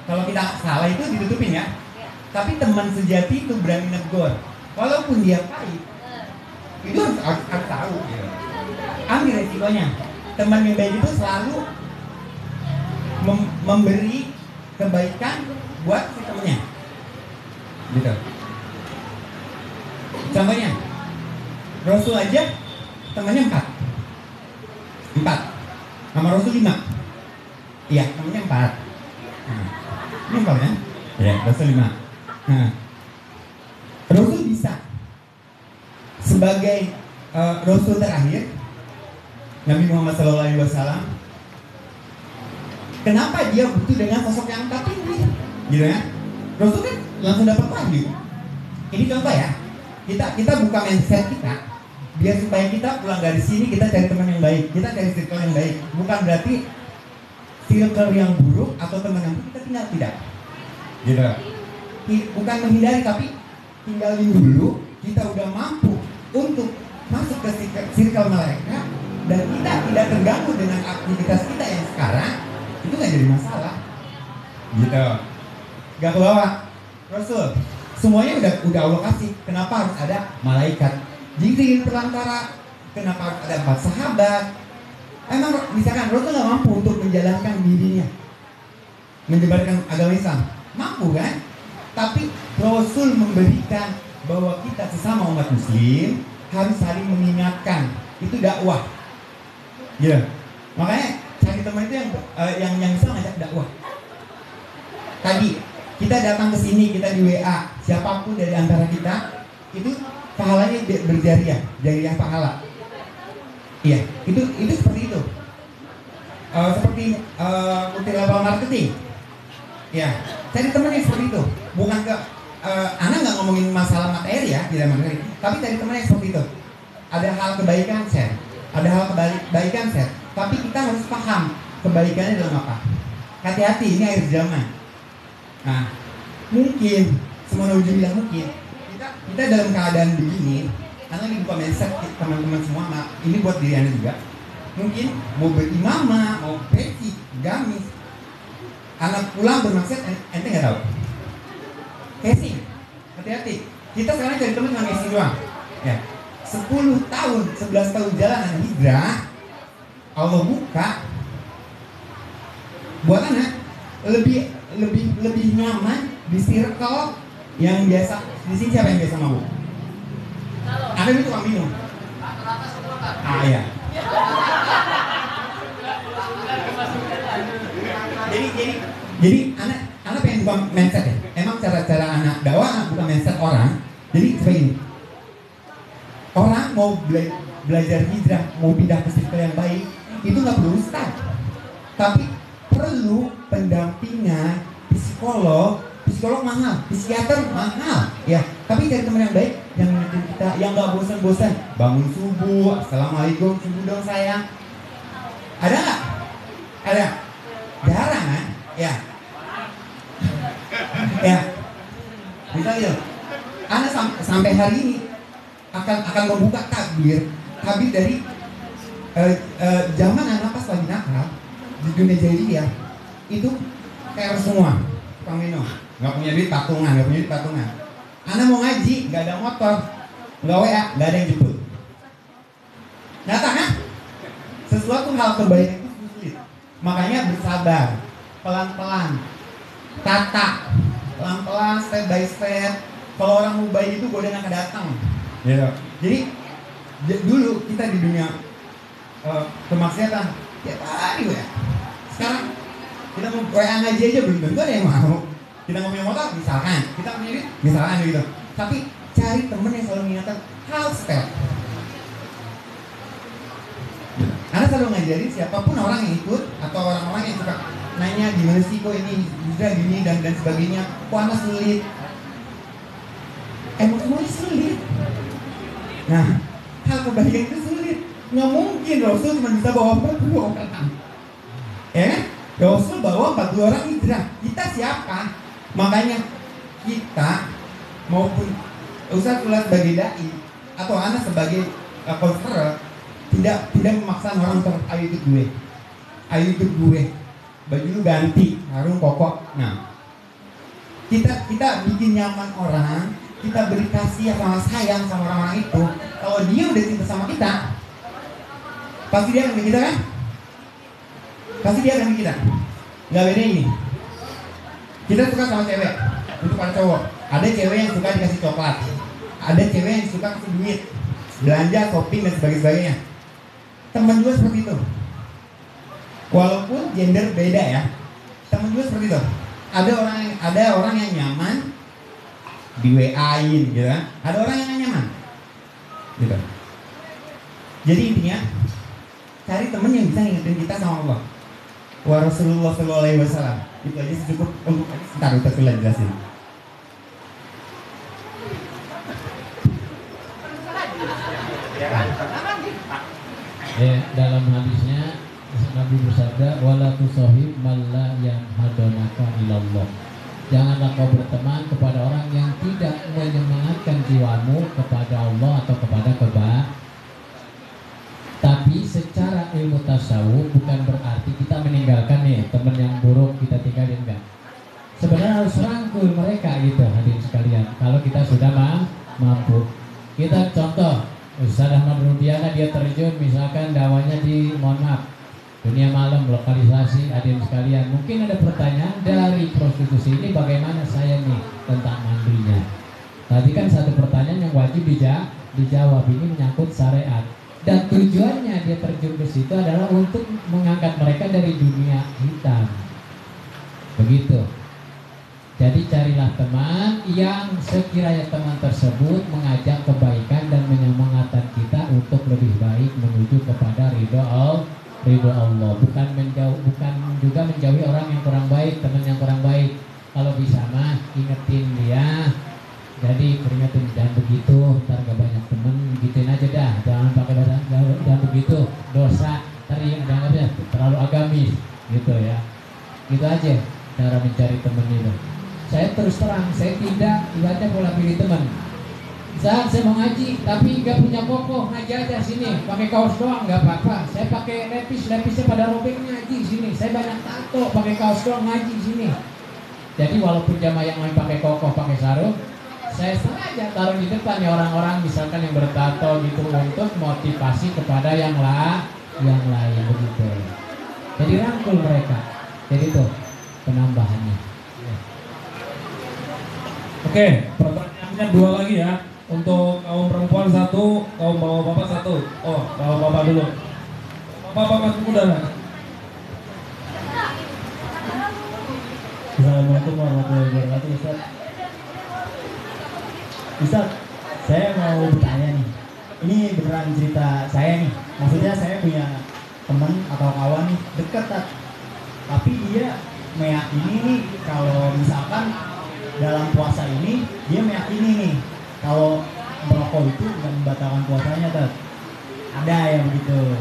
kalau kita salah itu ditutupin ya. Tapi teman sejati itu berani negur, walaupun dia pahit. Itu harus tahu. Gitu. Ambil resikonya. Teman yang baik itu selalu memberi kebaikan buat si temannya. Gitu. Contohnya, Rasul aja temannya 4. Sama Rasul 5. Iya, temannya 4. Nah, ini apa kan? Ya, Rasul 5. Nah, Rasul bisa sebagai Rasul terakhir Nabi Muhammad SAW. Kenapa dia butuh dengan sosok yang tinggi? Gitu ya? Rasul kan langsung dapat wahyu. Ini contoh ya. Kita buka mindset kita biar supaya kita pulang dari sini kita cari teman yang baik, kita cari circle yang baik. Bukan berarti circle yang buruk atau teman yang buruk kita tinggal, tidak. Gitu. Bukan menghindari tapi tinggalin dulu. Kita udah mampu untuk masuk ke circle mereka dan kita tidak terganggu dengan aktivitas kita yang sekarang, itu nggak jadi masalah. Gitu. Gak kebawa. Rasul semuanya udah Allah kasih. Kenapa harus ada malaikat Jibril perantara? Kenapa harus ada 4 sahabat? Emang misalkan Rasul nggak mampu untuk menjalankan dirinya, menyebarkan agama Islam? Mampu kan? Tapi Rasul memberikan bahwa kita sesama umat Muslim harus saling mengingatkan. Itu dakwah. Ya. Makanya cari teman itu yang bisa ngajak dakwah. Tadi kita datang ke sini, kita di WA, siapapun dari antara kita itu pahalanya berjariah, jariah pahala. Iya, itu seperti itu. Seperti multi-level marketing. Ya, cari teman yang seperti itu. Bukan ke Ana nggak ngomongin masalah materi ya, tidak materi. Tapi cari teman yang seperti itu. Ada hal kebaikan share, ada hal kebaikan share. Tapi kita harus paham kebaikannya dalam apa. Hati-hati, ini akhir zaman. Nah, mungkin semuanya mungkin kita dalam keadaan begini, karena ini bukan mindset teman-teman semua, ini buat diri Anda juga. Mungkin mau berimamah, mau peci, gamis, anak pulang bermaksud ente nggak tahu. Casing, hati-hati. Kita sekarang cari teman yang casing doang. Ya, 10 tahun, 11 tahun jalan hijrah, Allah buka buat anak lebih nyaman di circle yang biasa. Di sini siapa yang biasa mabuk? Ada itu tukang minum. Iya. Jadi anak pengen buka mindset ya. Emang cara anak dakwah anak buka mindset orang. Jadi seperti ini. Orang mau belajar hijrah, mau pindah ke circle yang baik, itu nggak perlu ustaz. Tapi perlu pendampingan psikolog mahal, psikiater mahal, ya. Tapi cari teman yang baik, yang ngingetin kita, yang nggak bosan-bosan. Bangun subuh, assalamualaikum, subuh dong sayang. Ada nggak? Ada? Jarang kan? Ya. Ya. Misalnya, Anda sampai hari ini akan membuka tabir dari zaman anak pas lagi nakal di dunia jahiliyah itu kayak semua tukang minum, nggak punya duit patungan. Anda mau ngaji, nggak ada motor, nggak WA, nggak ada yang jemput. Nyata kan? Sesuatu hal kebaikan itu sulit. Makanya bersabar, pelan-pelan, tata, pelan-pelan, step by step. Kalau orang mau baik itu godaannya akan datang. Yeah. Jadi dulu kita di dunia kemaksiatan tiap hari ya. Sekarang kita mau WA ngaji aja belum tentu ada yang mau. Kita mau punya motor misalkan, kita punya duit misalkan gitu. Tapi cari temen yang selalu mengingatkan hal step. Karena selalu ngajarin siapapun orang yang ikut atau orang-orang yang suka nanya gimana sih kok ini bisa gini dan sebagainya. Kok anak sulit? Emang semuanya sulit. Nah, hal kebaikan itu sulit. Nggak mungkin Rasul cuma bisa bawa 40 orang. Ya kan? Rasul bawa 40 orang hijrah. Kita siapa? Makanya kita maupun Ustaz Ulas sebagai dai atau anak sebagai konselor tidak memaksa orang untuk ayo ikut gue, baju lu ganti, harung pokok. Nah, kita bikin nyaman orang kita beri kasih sama sayang sama orang-orang itu, kalau dia udah cinta sama kita, pasti dia akan ke kita kan? Pasti dia akan ke kita. Nggak beda ini. Kita suka sama cewek, untuk para cowok. Ada cewek yang suka dikasih coklat, ada cewek yang suka kasih duit, belanja, shopping dan sebagainya. Teman juga seperti itu. Walaupun gender beda ya, teman juga seperti itu. Ada orang yang nyaman di WA-in gitu kan. Ada orang yang gak nyaman. Gitu. Jadi intinya cari temen yang bisa ngingetin kita sama Allah. Wa Rasulullah sallallahu alaihi wasallam. Itu aja cukup untuk ntar kita jelasin. Ya, dalam hadisnya Nabi bersabda, wala tusahib man la yanhadunaka ilallah. Janganlah kau berteman kepada orang yang tidak menyemangatkan jiwamu kepada Allah atau kepada kebaikan. Tapi secara ilmu tasawuf bukan berarti kita meninggalkan nih teman yang buruk, kita tinggalin, enggak. Sebenarnya harus rangkul mereka gitu hadirin sekalian. Kalau kita sudah mampu. Kita contoh Ustaz Ahmad Rudiana, dia terjun misalkan dakwahnya di mohon maaf dunia malam, lokalisasi. Hadirin sekalian, mungkin ada pertanyaan dari prostitusi ini bagaimana saya nih tentang mandinya. Tadi kan satu pertanyaan yang wajib dijawab, ini menyangkut syariat. Dan tujuannya dia terjun ke situ adalah untuk mengangkat mereka dari dunia hitam. Begitu. Jadi carilah teman yang sekiranya teman tersebut mengajak kebaikan dan menyemangatkan kita untuk lebih baik menuju kepada ridho Allah. Bukan juga menjauhi orang yang kurang baik, teman yang kurang baik. Kalau bisa mah ingetin dia. Jadi peringatin, jangan begitu, ntar gak banyak temen, gituin aja dah. Jangan pakai bahasa, jangan begitu, dosa. Tadi jangan terlalu agamis, gitu ya. Gitu aja cara mencari temen itu. Saya terus terang, saya tidak ibaratnya pola pilih teman. Saat saya mau ngaji, tapi nggak punya kokoh, ngaji aja sini, pakai kaos doang nggak apa-apa. Saya pakai lepisnya pada robek ngaji sini. Saya banyak tato, pakai kaos doang ngaji sini. Jadi walaupun jamaah yang lain pakai kokoh, pakai sarung, saya sengaja taruh di depan ya orang-orang misalkan yang bertato gitu untuk motivasi kepada yang lain begitu. Jadi rangkul mereka. Jadi itu penambahannya. Oke, pertanyaannya 2 lagi ya. Untuk kaum perempuan 1, kaum bapak-bapak 1. Oh, bapak-bapak dulu. Bapak masih muda lah. Assalamualaikum warahmatullahi wabarakatuh. Ustaz, saya mau bertanya nih. Ini beneran cerita saya nih. Maksudnya saya punya teman atau kawan nih dekat, tapi dia meyakini nih kalau misalkan dalam puasa ini dia meyakini nih kalau merokok itu bukan membatalkan puasanya, ada yang begitu.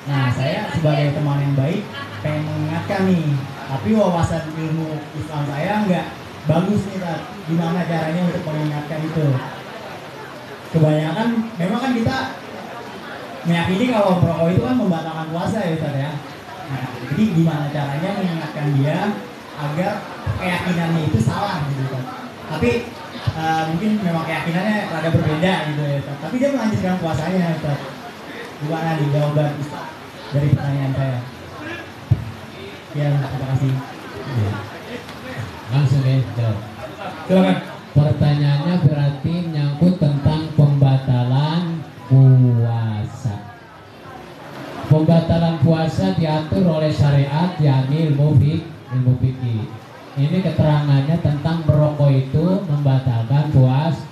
Nah, saya sebagai teman yang baik pengen mengingatkan nih, tapi wawasan ilmu Islam saya nggak bagus nih, gimana caranya untuk mengingatkan itu. Kebanyakan memang kan kita meyakini kalau merokok itu kan membatalkan puasa ya Ustaz ya. Nah, jadi gimana caranya mengingatkan dia agar keyakinannya itu salah gitu Ustaz. Tapi mungkin memang keyakinannya rada berbeda gitu ya Ustaz. Tapi dia melanjutkan puasanya Ustaz. Gimana nih jawaban Ustaz dari pertanyaan saya? Ya, terima kasih. Langsung deh jawab. Silakan. Pertanyaannya berarti menyangkut tentang pembatalan puasa. Pembatalan puasa diatur oleh syariat, yakni ilmu fikih. Ini keterangannya tentang merokok itu membatalkan puasa.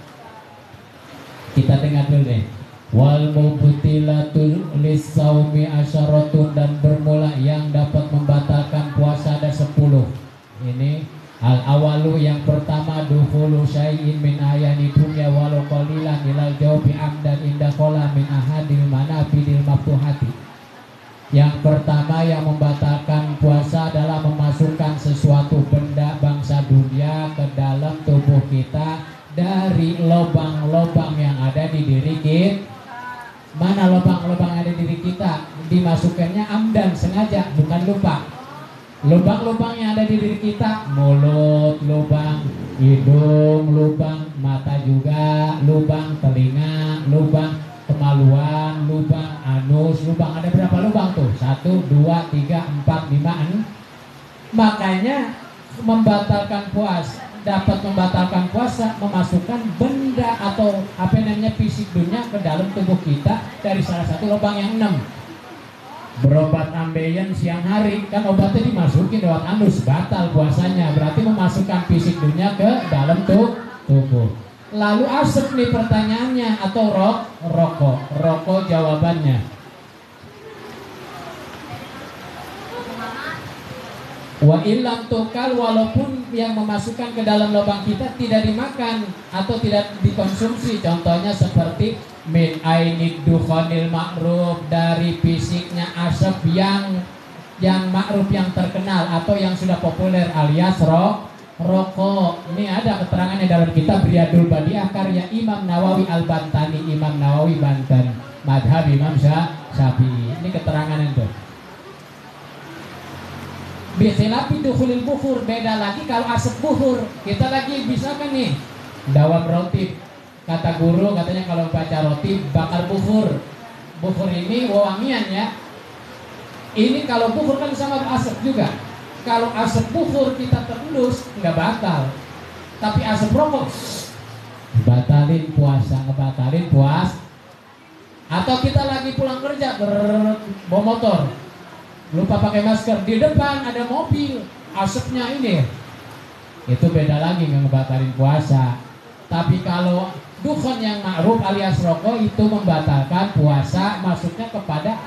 Kita dengar dulu deh. Wal mubtilatul lisaumi asyaratun, dan bermula yang dapat membatalkan puasa ada 10. Ini al awalu, yang pertama dukhulu syai'in min ayani dunya walau qalilan ilal jawbi amdan inda qala min ahadil manafidil maftuhati. Yang pertama yang membatalkan puasa adalah memasukkan sesuatu benda bangsa dunia ke dalam tubuh kita dari lubang-lubang yang ada di diri kita. Mana lubang-lubang yang ada di diri kita? Dimasukkannya amdan, sengaja, bukan lupa. Lubang-lubang yang ada di diri kita, mulut, lubang hidung, lubang mata juga, lubang telinga, lubang kemaluan, lubang anus, lubang ada berapa lubang tuh? 1, 2, 3, 4, 5, 6. Makanya membatalkan puasa, dapat membatalkan puasa, memasukkan benda atau apa namanya fisik dunia ke dalam tubuh kita dari salah satu lubang yang 6. Berobat ambeien siang hari kan obatnya dimasukin lewat anus, batal puasanya, berarti memasukkan fisik dunia ke dalam tubuh. Lalu asap nih pertanyaannya, atau rokok jawabannya. Wa illam tukal, walaupun yang memasukkan ke dalam lubang kita tidak dimakan atau tidak dikonsumsi, contohnya seperti min ainid dukhanil ma'ruf, dari fisiknya asap yang ma'ruf, yang terkenal atau yang sudah populer alias rokok. Ini ada keterangannya dalam kitab Riyadul Badiah karya Imam Nawawi Al-Bantani, Imam Nawawi Banten, madhab Imam Syafi'i. Ini keterangannya tuh. Biasalah dukhulil bukhur, beda lagi kalau asap bukhur. Kita lagi bisa kan nih dawam roti, kata guru katanya kalau baca roti bakar bukhur. Bukhur ini wangian ya. Ini kalau bukhur kan sama asap juga. Kalau asap bukhur kita terendus nggak batal, tapi asap rokok batalin puasa, ngebatalin puasa. Atau kita lagi pulang kerja bawa motor, lupa pakai masker, di depan ada mobil, asapnya ini, itu beda lagi, nggak ngebatalin puasa. Tapi kalau dukhon yang ma'ruf alias rokok itu membatalkan puasa, masuknya kepada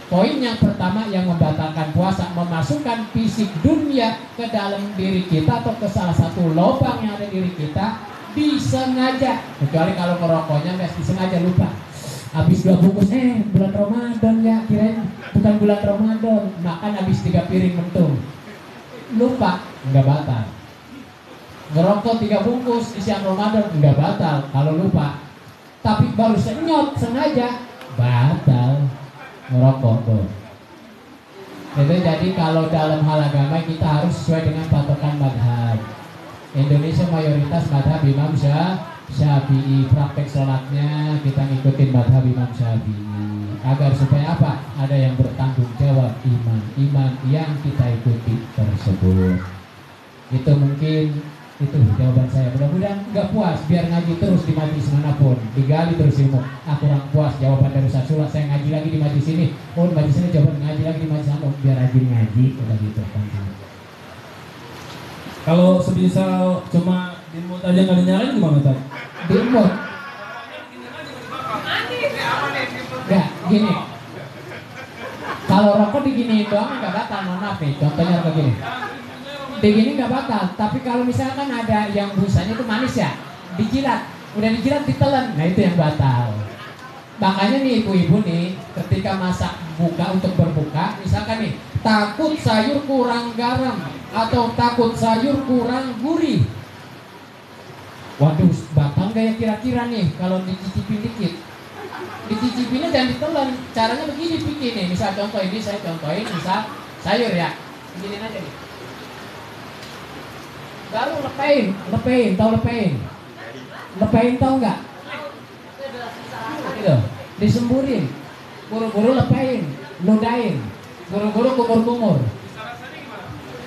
poin yang pertama yang membatalkan puasa, memasukkan fisik dunia ke dalam diri kita atau ke salah satu lubang yang ada di diri kita disengaja. Kecuali kalau merokoknya nggak disengaja, lupa. Habis 2 bungkus, bulan Ramadan ya, kirain bukan bulan Ramadan, makan habis 3 piring mentung, lupa, nggak batal. Ngerokok 3 bungkus di siang Ramadan nggak batal kalau lupa. Tapi baru senyot sengaja, batal ngerokok tuh. Itu jadi kalau dalam hal agama kita harus sesuai dengan patokan madhab. Indonesia mayoritas madhab Imam Syafi'i, praktek sholatnya kita ngikutin madhab Imam Syafi'i. Agar supaya apa? Ada yang bertanggung jawab, iman yang kita ikuti tersebut. Itu mungkin itu jawaban saya. Mudah-mudahan nggak puas, biar ngaji terus di majlis manapun, digali terus ilmu. Kurang puas jawaban dari Ustaz Sula, saya ngaji lagi di majlis ini. Oh, di majlis ini jawaban, ngaji lagi di majlis sana, biar rajin ngaji, udah gitu kan. Kalau sebisa cuma dimut aja nggak dinyalain gimana Ustaz? Dimut? Nggak, gini. Kalau rokok digini doang nggak batal, mohon maaf nih. Contohnya kayak gini. Digini nggak batal, tapi kalau misalkan ada yang busanya itu manis ya, dijilat, udah dijilat ditelan, nah itu yang batal. Makanya nih ibu-ibu nih, ketika masak buka untuk berbuka, misalkan nih takut sayur kurang garam atau takut sayur kurang gurih, waduh batal gak ya kira-kira nih kalau dicicipin dikit? Dicicipinnya jangan ditelan, caranya begini bikin nih, misal contoh ini saya contohin, misal sayur ya, begini aja nih. Baru lepein, tahu lepein tahu nggak? Gitu, disemburin, buru-buru lepein, ludahin, buru-buru kumur-kumur.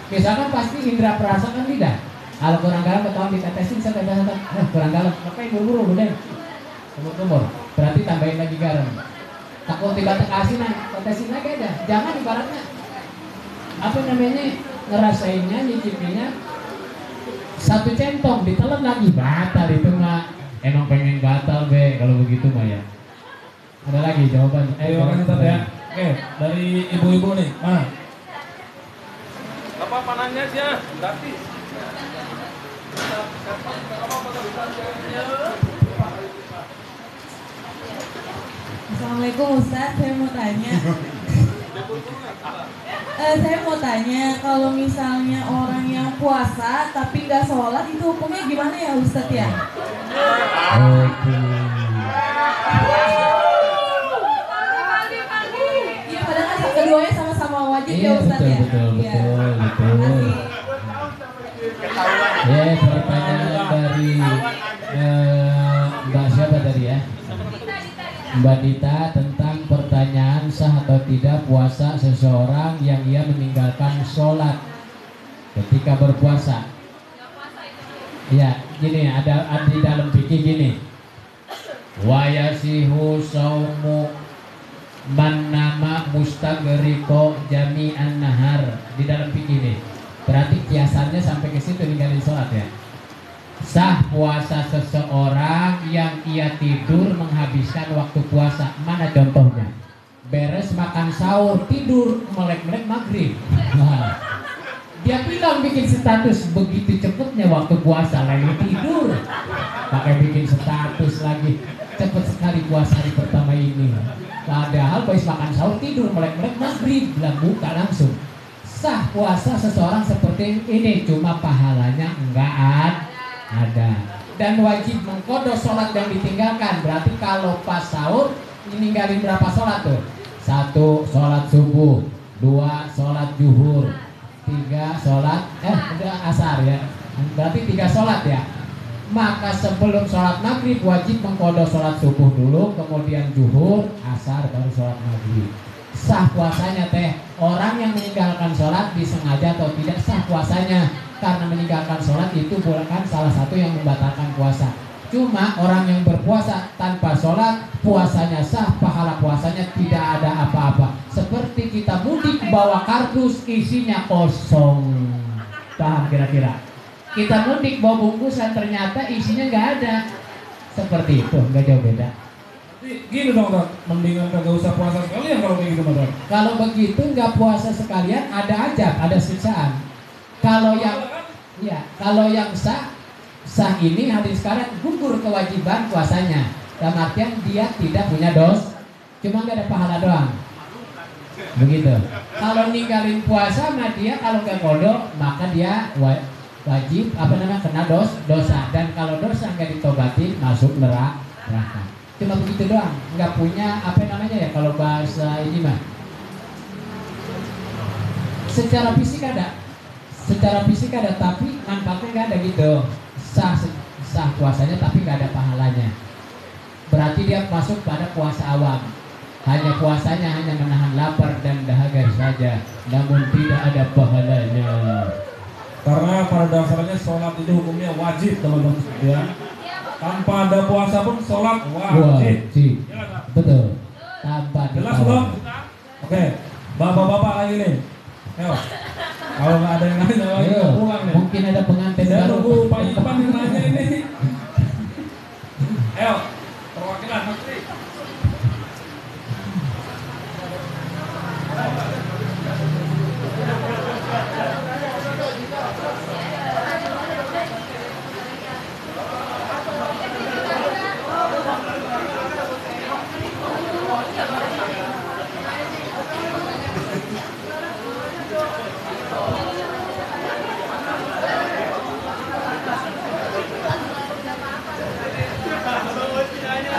Misalkan pasti indera perasa kan tidak. Kalau kurang garam ketahuan ditetesin, saya kurang garam, lepein buru-buru, ludahin, kumur-kumur. Berarti tambahin lagi garam. Takut tiba-tiba asinan, tetesin lagi aja. Jangan ibaratnya apa namanya ngerasainnya, nyicipinnya. 1 centong ditelan lagi, batal itu mah. Emang pengen batal be kalau begitu mah ya. Ada lagi jawaban? Terima kasih Ustaz ya. Oke, dari ibu-ibu nih, mana? Apa panahnya sih ya? Berarti. Assalamualaikum Ustaz, saya mau tanya, kalau misalnya orang yang puasa tapi nggak sholat itu hukumnya gimana ya Ustaz ya? Iya, padahal kan keduanya sama-sama wajib ya Ustaz ya? Betul. Ya, pertanyaan dari Mbak Dita tentang pertanyaan sah atau tidak puasa seseorang yang ia meninggalkan sholat ketika berpuasa. Ya, gini ada di dalam fikih gini. Wa yasihu saumu man nama mustagriqo jami'an nahar. Di dalam fikih ini. Berarti kiasannya sampai ke situ ninggalin sholat ya. Sah puasa seseorang yang ia tidur menghabiskan waktu puasa. Mana contohnya? Beres makan sahur, tidur, melek-melek maghrib. Nah, dia bilang bikin status begitu cepetnya waktu puasa, lagi tidur. Pakai bikin status lagi. Cepet sekali puasa hari pertama ini. Padahal habis makan sahur, tidur, melek-melek maghrib. Bilang buka langsung. Sah puasa seseorang seperti ini, cuma pahalanya enggak ada. Dan wajib mengqadha sholat yang ditinggalkan. Berarti kalau pas sahur ninggalin berapa sholat tuh? 1 sholat subuh, 2 sholat zuhur, 3 sholat asar ya. Berarti 3 sholat ya. Maka sebelum sholat maghrib wajib mengqadha sholat subuh dulu, kemudian zuhur, asar, baru sholat maghrib. Sah puasanya teh. Orang yang meninggalkan sholat disengaja atau tidak sah puasanya, karena meninggalkan sholat itu bukan salah satu yang membatalkan puasa. Cuma orang yang berpuasa tanpa sholat, puasanya sah, pahala puasanya tidak ada apa-apa. Seperti kita mudik bawa kardus isinya kosong. Paham kira-kira? Kita mudik bawa bungkusan ternyata isinya nggak ada. Seperti itu, nggak jauh beda. Gini dong, Dok. Mendingan kagak usah puasa sekalian kalau kayak gitu, Dok. Kalau begitu nggak puasa sekalian, ada ajab, ada siksaan. Kalau yang sah ini hadis sekarang gugur kewajiban puasanya. Dalam artian dia tidak punya dos, cuma nggak ada pahala doang. Begitu. Kalau ninggalin puasa sama dia, kalau nggak kodok maka dia wajib kena dosa. Dan kalau dosa nggak ditobatin masuk neraka. Cuma begitu doang, nggak punya kalau bahasa ini mah. Secara fisik ada, tapi manfaatnya nggak ada gitu. Sah puasanya tapi nggak ada pahalanya. Berarti dia masuk pada puasa awam. Hanya puasanya hanya menahan lapar dan dahaga saja, namun tidak ada pahalanya. Karena pada dasarnya sholat itu hukumnya wajib, teman-teman sekalian. Tanpa ada puasa pun sholat wajib. Betul. Tanpa jelas belum? Oke, bapak-bapak lagi nih. Ayo. Kalau nggak ada yang nanya lagi pulang nih. Mungkin ada pengantin saya baru. tunggu Pak Ipan yang nanya ini. Ayo, perwakilan menteri.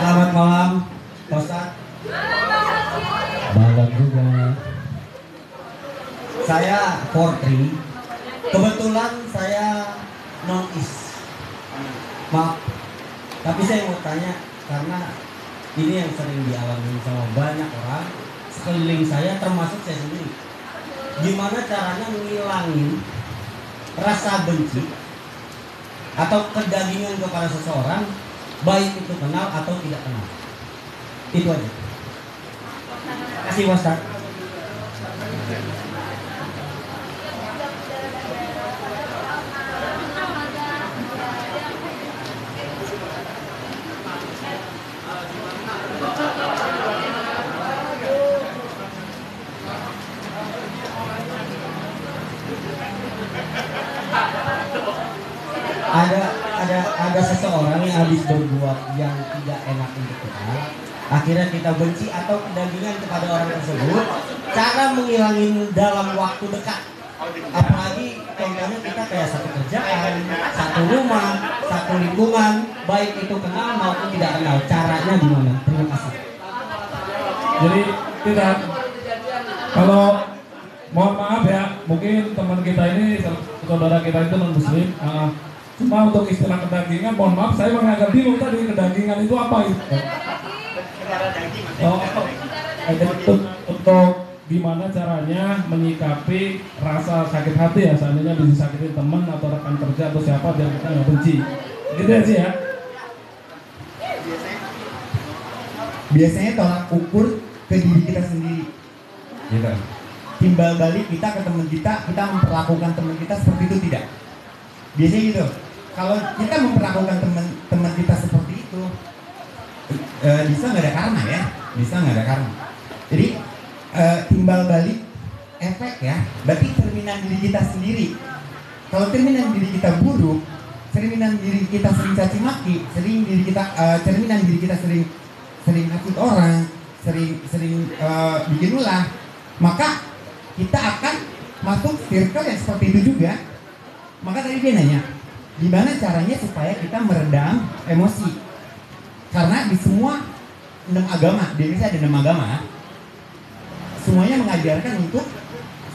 Selamat malam, Ustaz. Malam juga. Saya Portri. Kebetulan saya non-is. Maaf. Tapi saya mau tanya karena ini yang sering dialami sama banyak orang sekeliling saya, termasuk saya sendiri. Gimana caranya ngilangin rasa benci atau kedagingan kepada seseorang, baik itu kenal atau tidak kenal. Itu aja. Terima kasih, Ustaz. Ada seseorang yang habis berbuat yang tidak enak untuk kita, akhirnya kita benci atau kedagingan kepada orang tersebut. Cara menghilangin dalam waktu dekat, apalagi contohnya kita kayak satu kerjaan, satu rumah, satu lingkungan, baik itu kenal maupun tidak kenal. Caranya gimana? Terima kasih. Jadi tidak, kalau mohon maaf ya, mungkin teman kita ini, saudara kita itu non muslim. Cuma untuk istilah kedagingan, mohon maaf saya agak bingung tadi kedagingan itu apa itu. Untuk gimana caranya menyikapi rasa sakit hati ya, seandainya disakitin teman atau rekan kerja atau siapa biar kita nggak benci, gitu ya sih ya. Biasanya tolak ukur ke diri kita sendiri, gitu. Timbal balik kita ke teman kita memperlakukan teman kita seperti itu tidak. Biasanya gitu. Kalau kita memperlakukan teman kita seperti itu, bisa nggak ada karma ya, bisa nggak ada karma. Jadi timbal balik efek ya, berarti cerminan diri kita sendiri. Kalau cerminan diri kita buruk, cerminan diri kita sering caci maki, cerminan diri kita sering nakut orang, sering bikin ulah, maka kita akan masuk circle yang seperti itu juga. Maka tadi dia nanya, gimana caranya supaya kita meredam emosi? Karena di semua 6 agama, di Indonesia ada 6 agama, semuanya mengajarkan untuk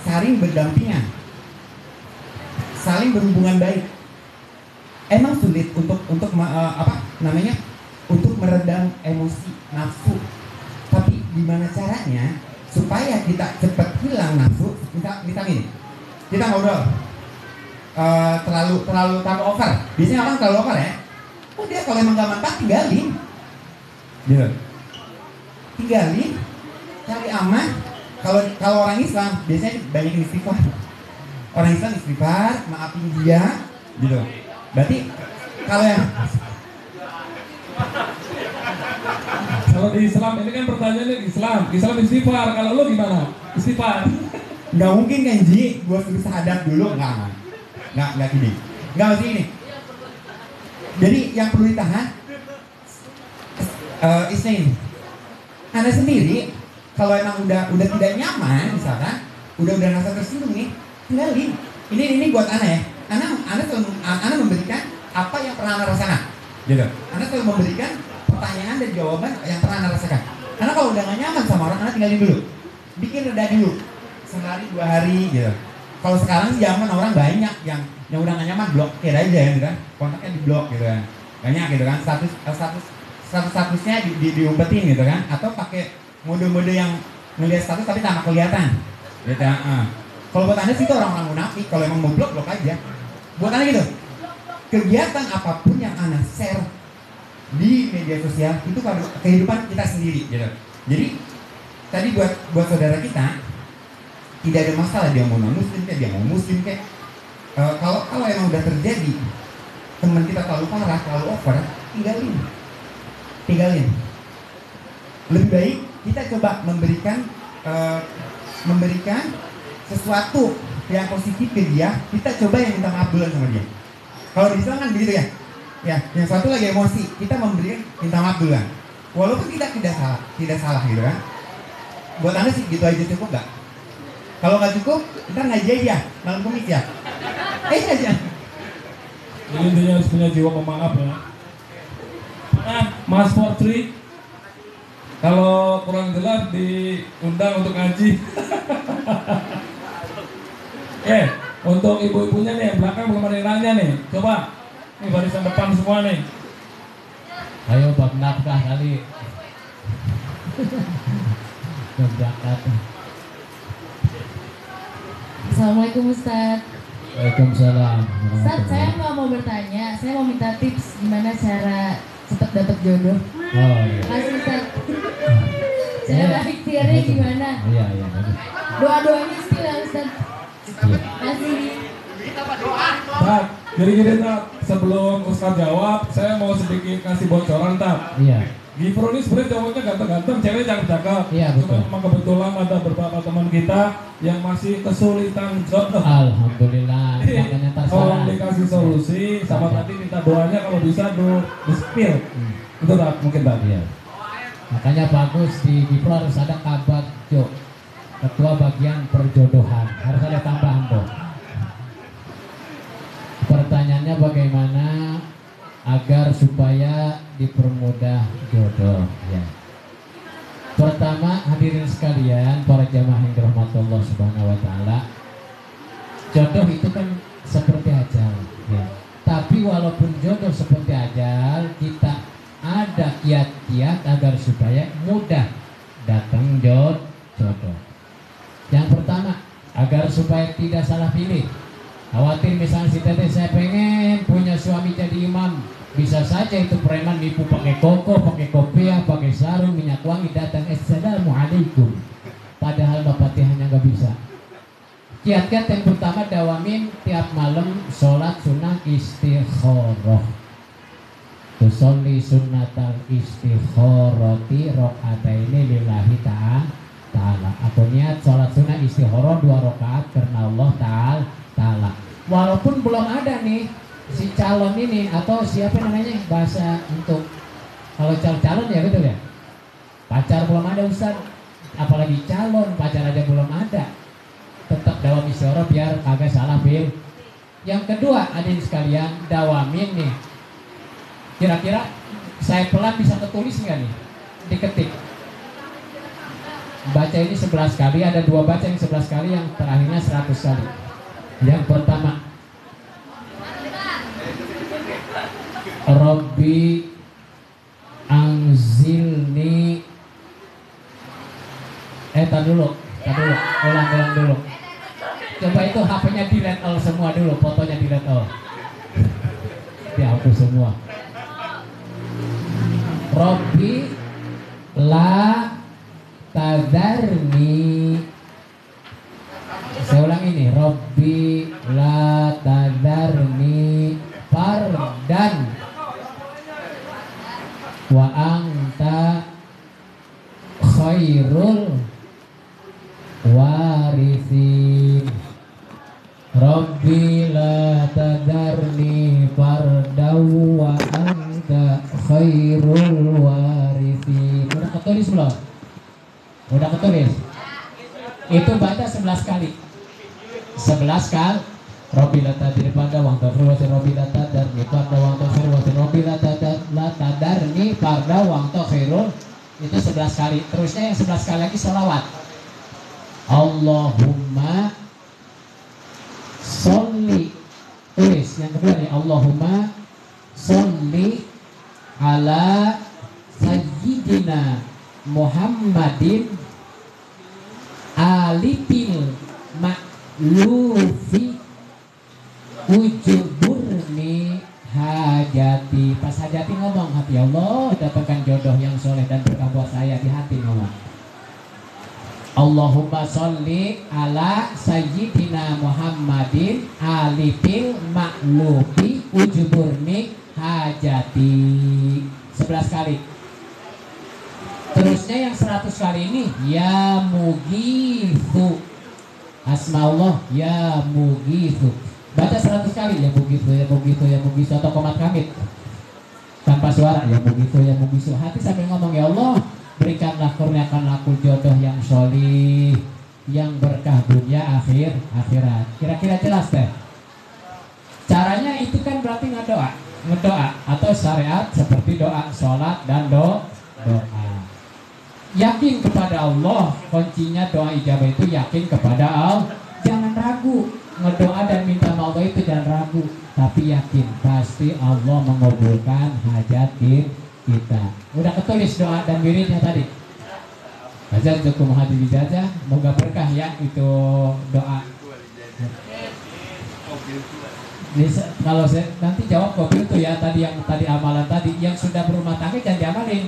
saling berdampingan, saling berhubungan baik. Emang sulit untuk untuk meredam emosi nafsu. Tapi gimana caranya supaya kita cepat hilang nafsu? Misal ini, kita ngobrol terlalu over. Biasanya orang terlalu over ya. Oh dia kalau emang gak mantap tinggalin, tinggalin, cari aman. Kalau orang Islam biasanya banyak istighfar. Orang Islam istighfar, maafin dia, gitu. Berarti kalau yang kalau di Islam ini kan pertanyaannya Islam istighfar. Kalau lu gimana? Istighfar? Nggak mungkin kan Ji, gua suruh sahadat dulu nggak gini. Nggak mesti ini. Jadi yang perlu ditahan ini. Anda sendiri kalau emang udah tidak nyaman misalkan, udah ngerasa tersinggung nih, tinggalin. Ini buat Ana ya. Ana memberikan apa yang pernah Ana rasakan. Gitu. Ana selalu memberikan pertanyaan dan jawaban yang pernah Ana rasakan. Karena kalau udah gak nyaman sama orang, Ana tinggalin dulu. Bikin reda dulu. Sehari 2 hari gitu. Kalau sekarang sih zaman orang banyak yang udah gak nyaman blokir aja gitu kan. Kontaknya di blok gitu kan. Banyak gitu kan. Statusnya diumpetin gitu kan. Atau pakai mode-mode yang ngelihat status tapi tanpa kelihatan. Gitu. Kalau buat Anda sih itu orang-orang munafik. Kalau emang mau blok aja. Buat Anda gitu. Kegiatan apapun yang Anda share di media sosial itu kehidupan kita sendiri gitu. Jadi tadi buat saudara kita tidak ada masalah dia mau non muslim kayak dia mau muslim kayak kalau emang udah terjadi teman kita terlalu parah, terlalu over, tinggalin. Lebih baik kita coba memberikan sesuatu yang positif ke dia. Kita coba yang minta maaf duluan sama dia. Kalau di Islam kan begitu ya. Ya, yang satu lagi emosi, kita memberikan minta maaf duluan. Walaupun kita tidak salah gitu kan. Buat Anda sih gitu aja cukup nggak? Kalau nggak cukup, kita ngaji aja malam Kamis ya. Aja. Jadi intinya harus punya jiwa pemaaf ya. Mas Portri, kalau kurang jelas diundang untuk ngaji. Untuk ibu-ibunya nih, belakang belum ada yang nanya nih. Coba, nih barisan depan semua nih. Ayo bab nafkah kali. Berangkat. Assalamualaikum Ustaz. Waalaikumsalam. Ustaz, saya nggak mau bertanya, saya mau minta tips gimana cara cepat dapat jodoh. Oh iya. Masih Ustaz. Cara ikhtiarnya gimana? Iya. Doa-doanya sih lah Ustaz. Iya. Masih. Tat, jadi sebelum Ustaz jawab, saya mau sedikit kasih bocoran Tat. Iya. Gipro ini sebenarnya cowoknya ganteng-ganteng, cewek cakep-cakep. Iya betul. Cuma kebetulan ada beberapa teman kita yang masih kesulitan jodoh. Alhamdulillah. Makanya Tolong terserah. dikasih solusi, sama tadi minta doanya kalau bisa di spill. Itu Tat, mungkin Tat. Iya. Makanya bagus di Gipro harus ada kabar Jo. Ketua bagian perjodohan harus ada tambahan dong. Pertanyaannya bagaimana agar supaya dipermudah jodoh ya. Pertama hadirin sekalian para jamaah yang dirahmati Allah Subhanahu wa taala. Jodoh itu kan seperti ajal ya. Tapi walaupun jodoh seperti ajal, kita ada kiat-kiat agar supaya mudah datang jodoh. Yang pertama, agar supaya tidak salah pilih. Khawatir misalnya si teteh, saya pengen punya suami jadi imam, bisa saja itu preman nipu pakai koko, pakai kopiah, pakai sarung, minyak wangi, datang assalamualaikum, padahal Fatihahnya nggak bisa. Kiat-kiat yang pertama, dawamin tiap malam sholat sunnah istikharah. Tusolli sunnatal istikharati rakaataini lillahi ta'ala. Aku niat sholat sunnah istikharah 2 rakaat karena Allah ta'ala. Walaupun belum ada nih si calon ini atau siapa namanya bahasa untuk kalau calon ya betul ya. Pacar belum ada Ustaz, apalagi calon, pacar aja belum ada. Tetap dawam istikharah biar agak salah bil. Yang kedua, hadirin sekalian, dawamin nih. Kira-kira saya pelan bisa ketulis nggak nih? Diketik. Baca ini 11 kali, ada 2 baca yang 11 kali, yang terakhirnya 100 kali. Yang pertama, Rabbi anzilni. Tar dulu, ulang dulu. Coba itu HP-nya delete all semua dulu, fotonya delete all. Dihapus semua. Rabbi la tadarni. Saya ulang ini, Rabbi la tadarni fardan wa anta khairul warithin. Rabbi la tadarni fardan wa anta khairul warithin. Udah ketulis belum? Udah ketulis? Itu baca 11 kali. 11 kali. Rabbi la tadarni fardan wa anta khairul warithin. Rabbi la tadarni fardan wa anta khairul warithin. Rabbi la tadarni fardan wa anta khairul. Itu 11 kali. Terusnya yang 11 kali lagi sholawat. Allahumma sholli. Tulis yang kedua nih, Allahumma sholli ala sayyidina Muhammadin alipil ma'lufi ujuburni hajati. Pas hajati ngomong, hati Allah datangkan jodoh yang soleh dan berkah buat saya, di hati ngomong Allahumma sholli ala sayyidina Muhammadin alipil ma'lufi ujuburni hajati. 11 kali. Terusnya yang 100 kali ini, ya mugithu. Asma Allah, ya mugithu. Baca 100 kali, ya mugithu, ya mugithu, ya mugithu, atau komat kamit tanpa suara, ya mugithu, ya mugithu. Hati sambil ngomong, ya Allah, berikanlah, kurniakanlah aku jodoh yang sholih, yang berkah dunia akhirat. Kira-kira jelas deh. Caranya itu kan berarti ngedoa atau syariat seperti doa sholat dan doa. Yakin kepada Allah, kuncinya doa ijabah itu yakin kepada Allah. Jangan ragu, ngedoa dan minta sama Allah itu jangan ragu, tapi yakin pasti Allah mengabulkan hajat kita. Udah ketulis doa dan wiridnya tadi. Ajar cukup hadir dijajah, moga berkah ya itu doa. Kalau saya nanti jawab kopi itu ya tadi, yang tadi amalan tadi yang sudah berumah tangga jangan diamalin.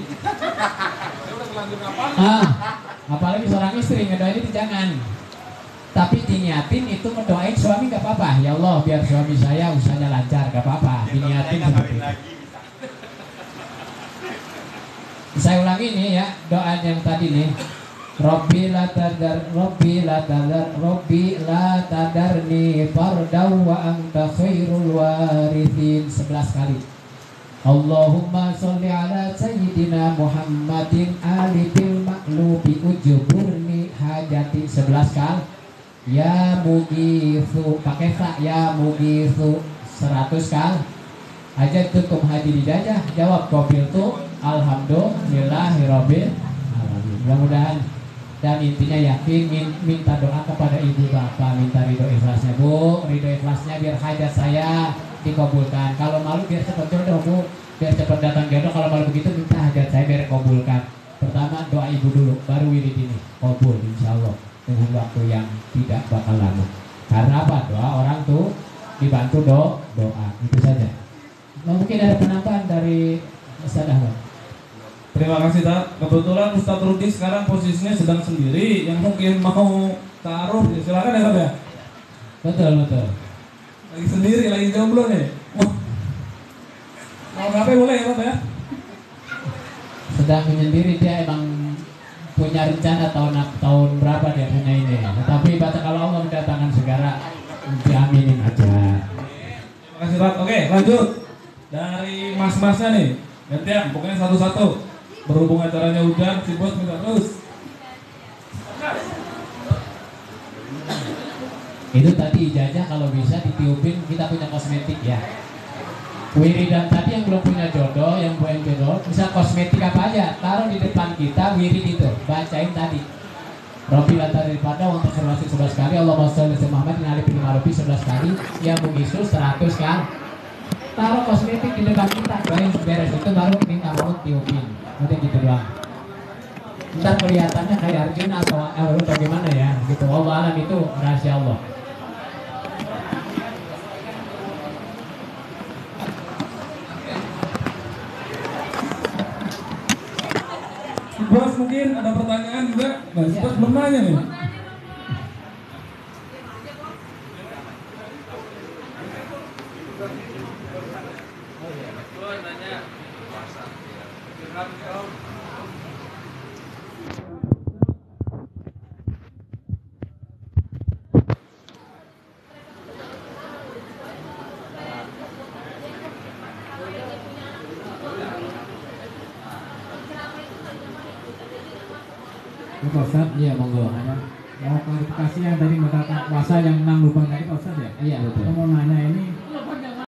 Apalagi seorang istri ngedoain itu jangan. Tapi diniatin itu ngedoain suami nggak apa-apa. Ya Allah biar suami saya usahanya lancar, nggak apa-apa. Diniatin seperti itu. Saya ulangi nih ya doa yang tadi nih. Rabbi la tadarni fardaw wa anta khairul warithin. 11 kali. Allahumma sholli ala sayyidina Muhammadin alibil ma'lubi ujuburni hajati. 11 kali. Ya mugithu, pakai sa, ya mugithu. 100 kali. Aja tukum hadir dijajah, jawab kobil tuh alhamdulillahirabbil alamin. Mudah-mudahan, dan intinya yakin, minta doa kepada ibu bapak, minta ridho ikhlasnya Bu, ridho ikhlasnya biar hajat saya dikabulkan. Kalau malu biar cepat jodoh Bu, biar cepat datang jodoh. Kalau begitu minta hajat saya biar kabulkan. Pertama doa ibu dulu, baru wirid ini kabul insya Allah dengan waktu yang tidak bakal lama. Karena apa? Doa orang tuh dibantu doa itu saja. Mungkin ada penambahan dari Ustaz Ahmad. Terima kasih Tat. Kebetulan Ustadz Rudi sekarang posisinya sedang sendiri, yang mungkin mau taruh ya silakan ya Tat ya. Betul. Lagi sendiri, lagi jomblo nih. Mau ngapain boleh ya Tat ya. Sedang menyendiri, dia emang punya rencana tahun berapa dia punya ini. Tapi baca kalau Allah mendatangkan segera, diaminin aja. Terima kasih Tat. Oke lanjut dari mas-masnya nih. Gantian, pokoknya satu-satu. Berhubung acaranya hujan, si bos minta terus. Itu tadi ijazah kalau bisa ditiupin, kita punya kosmetik ya. Wiridan tadi yang belum punya jodoh, yang belum jodoh, bisa kosmetik apa aja, taruh di depan kita, wirid itu, bacain tadi. Robi latar daripada untuk serasi 11 kali, Allahumma sholli ala Muhammad ngalih bin marufi 11 kali, yang mengisu 100 kan. Taruh kosmetik di depan kita, doain beres itu baru minta mau tiupin. Udah gitu doang. Ntar kelihatannya kayak Arjuna atau bagaimana ya, gitu. Allah alam itu rahasia Allah. Bos mungkin ada pertanyaan juga. Nah, bos belum nanya nih. Pak Ustadz, Iya monggo. mau klarifikasi yang tadi mengatakan puasa yang 6 lubang tadi Pak Ustadz ya? Iya betul. Saya mau nanya ini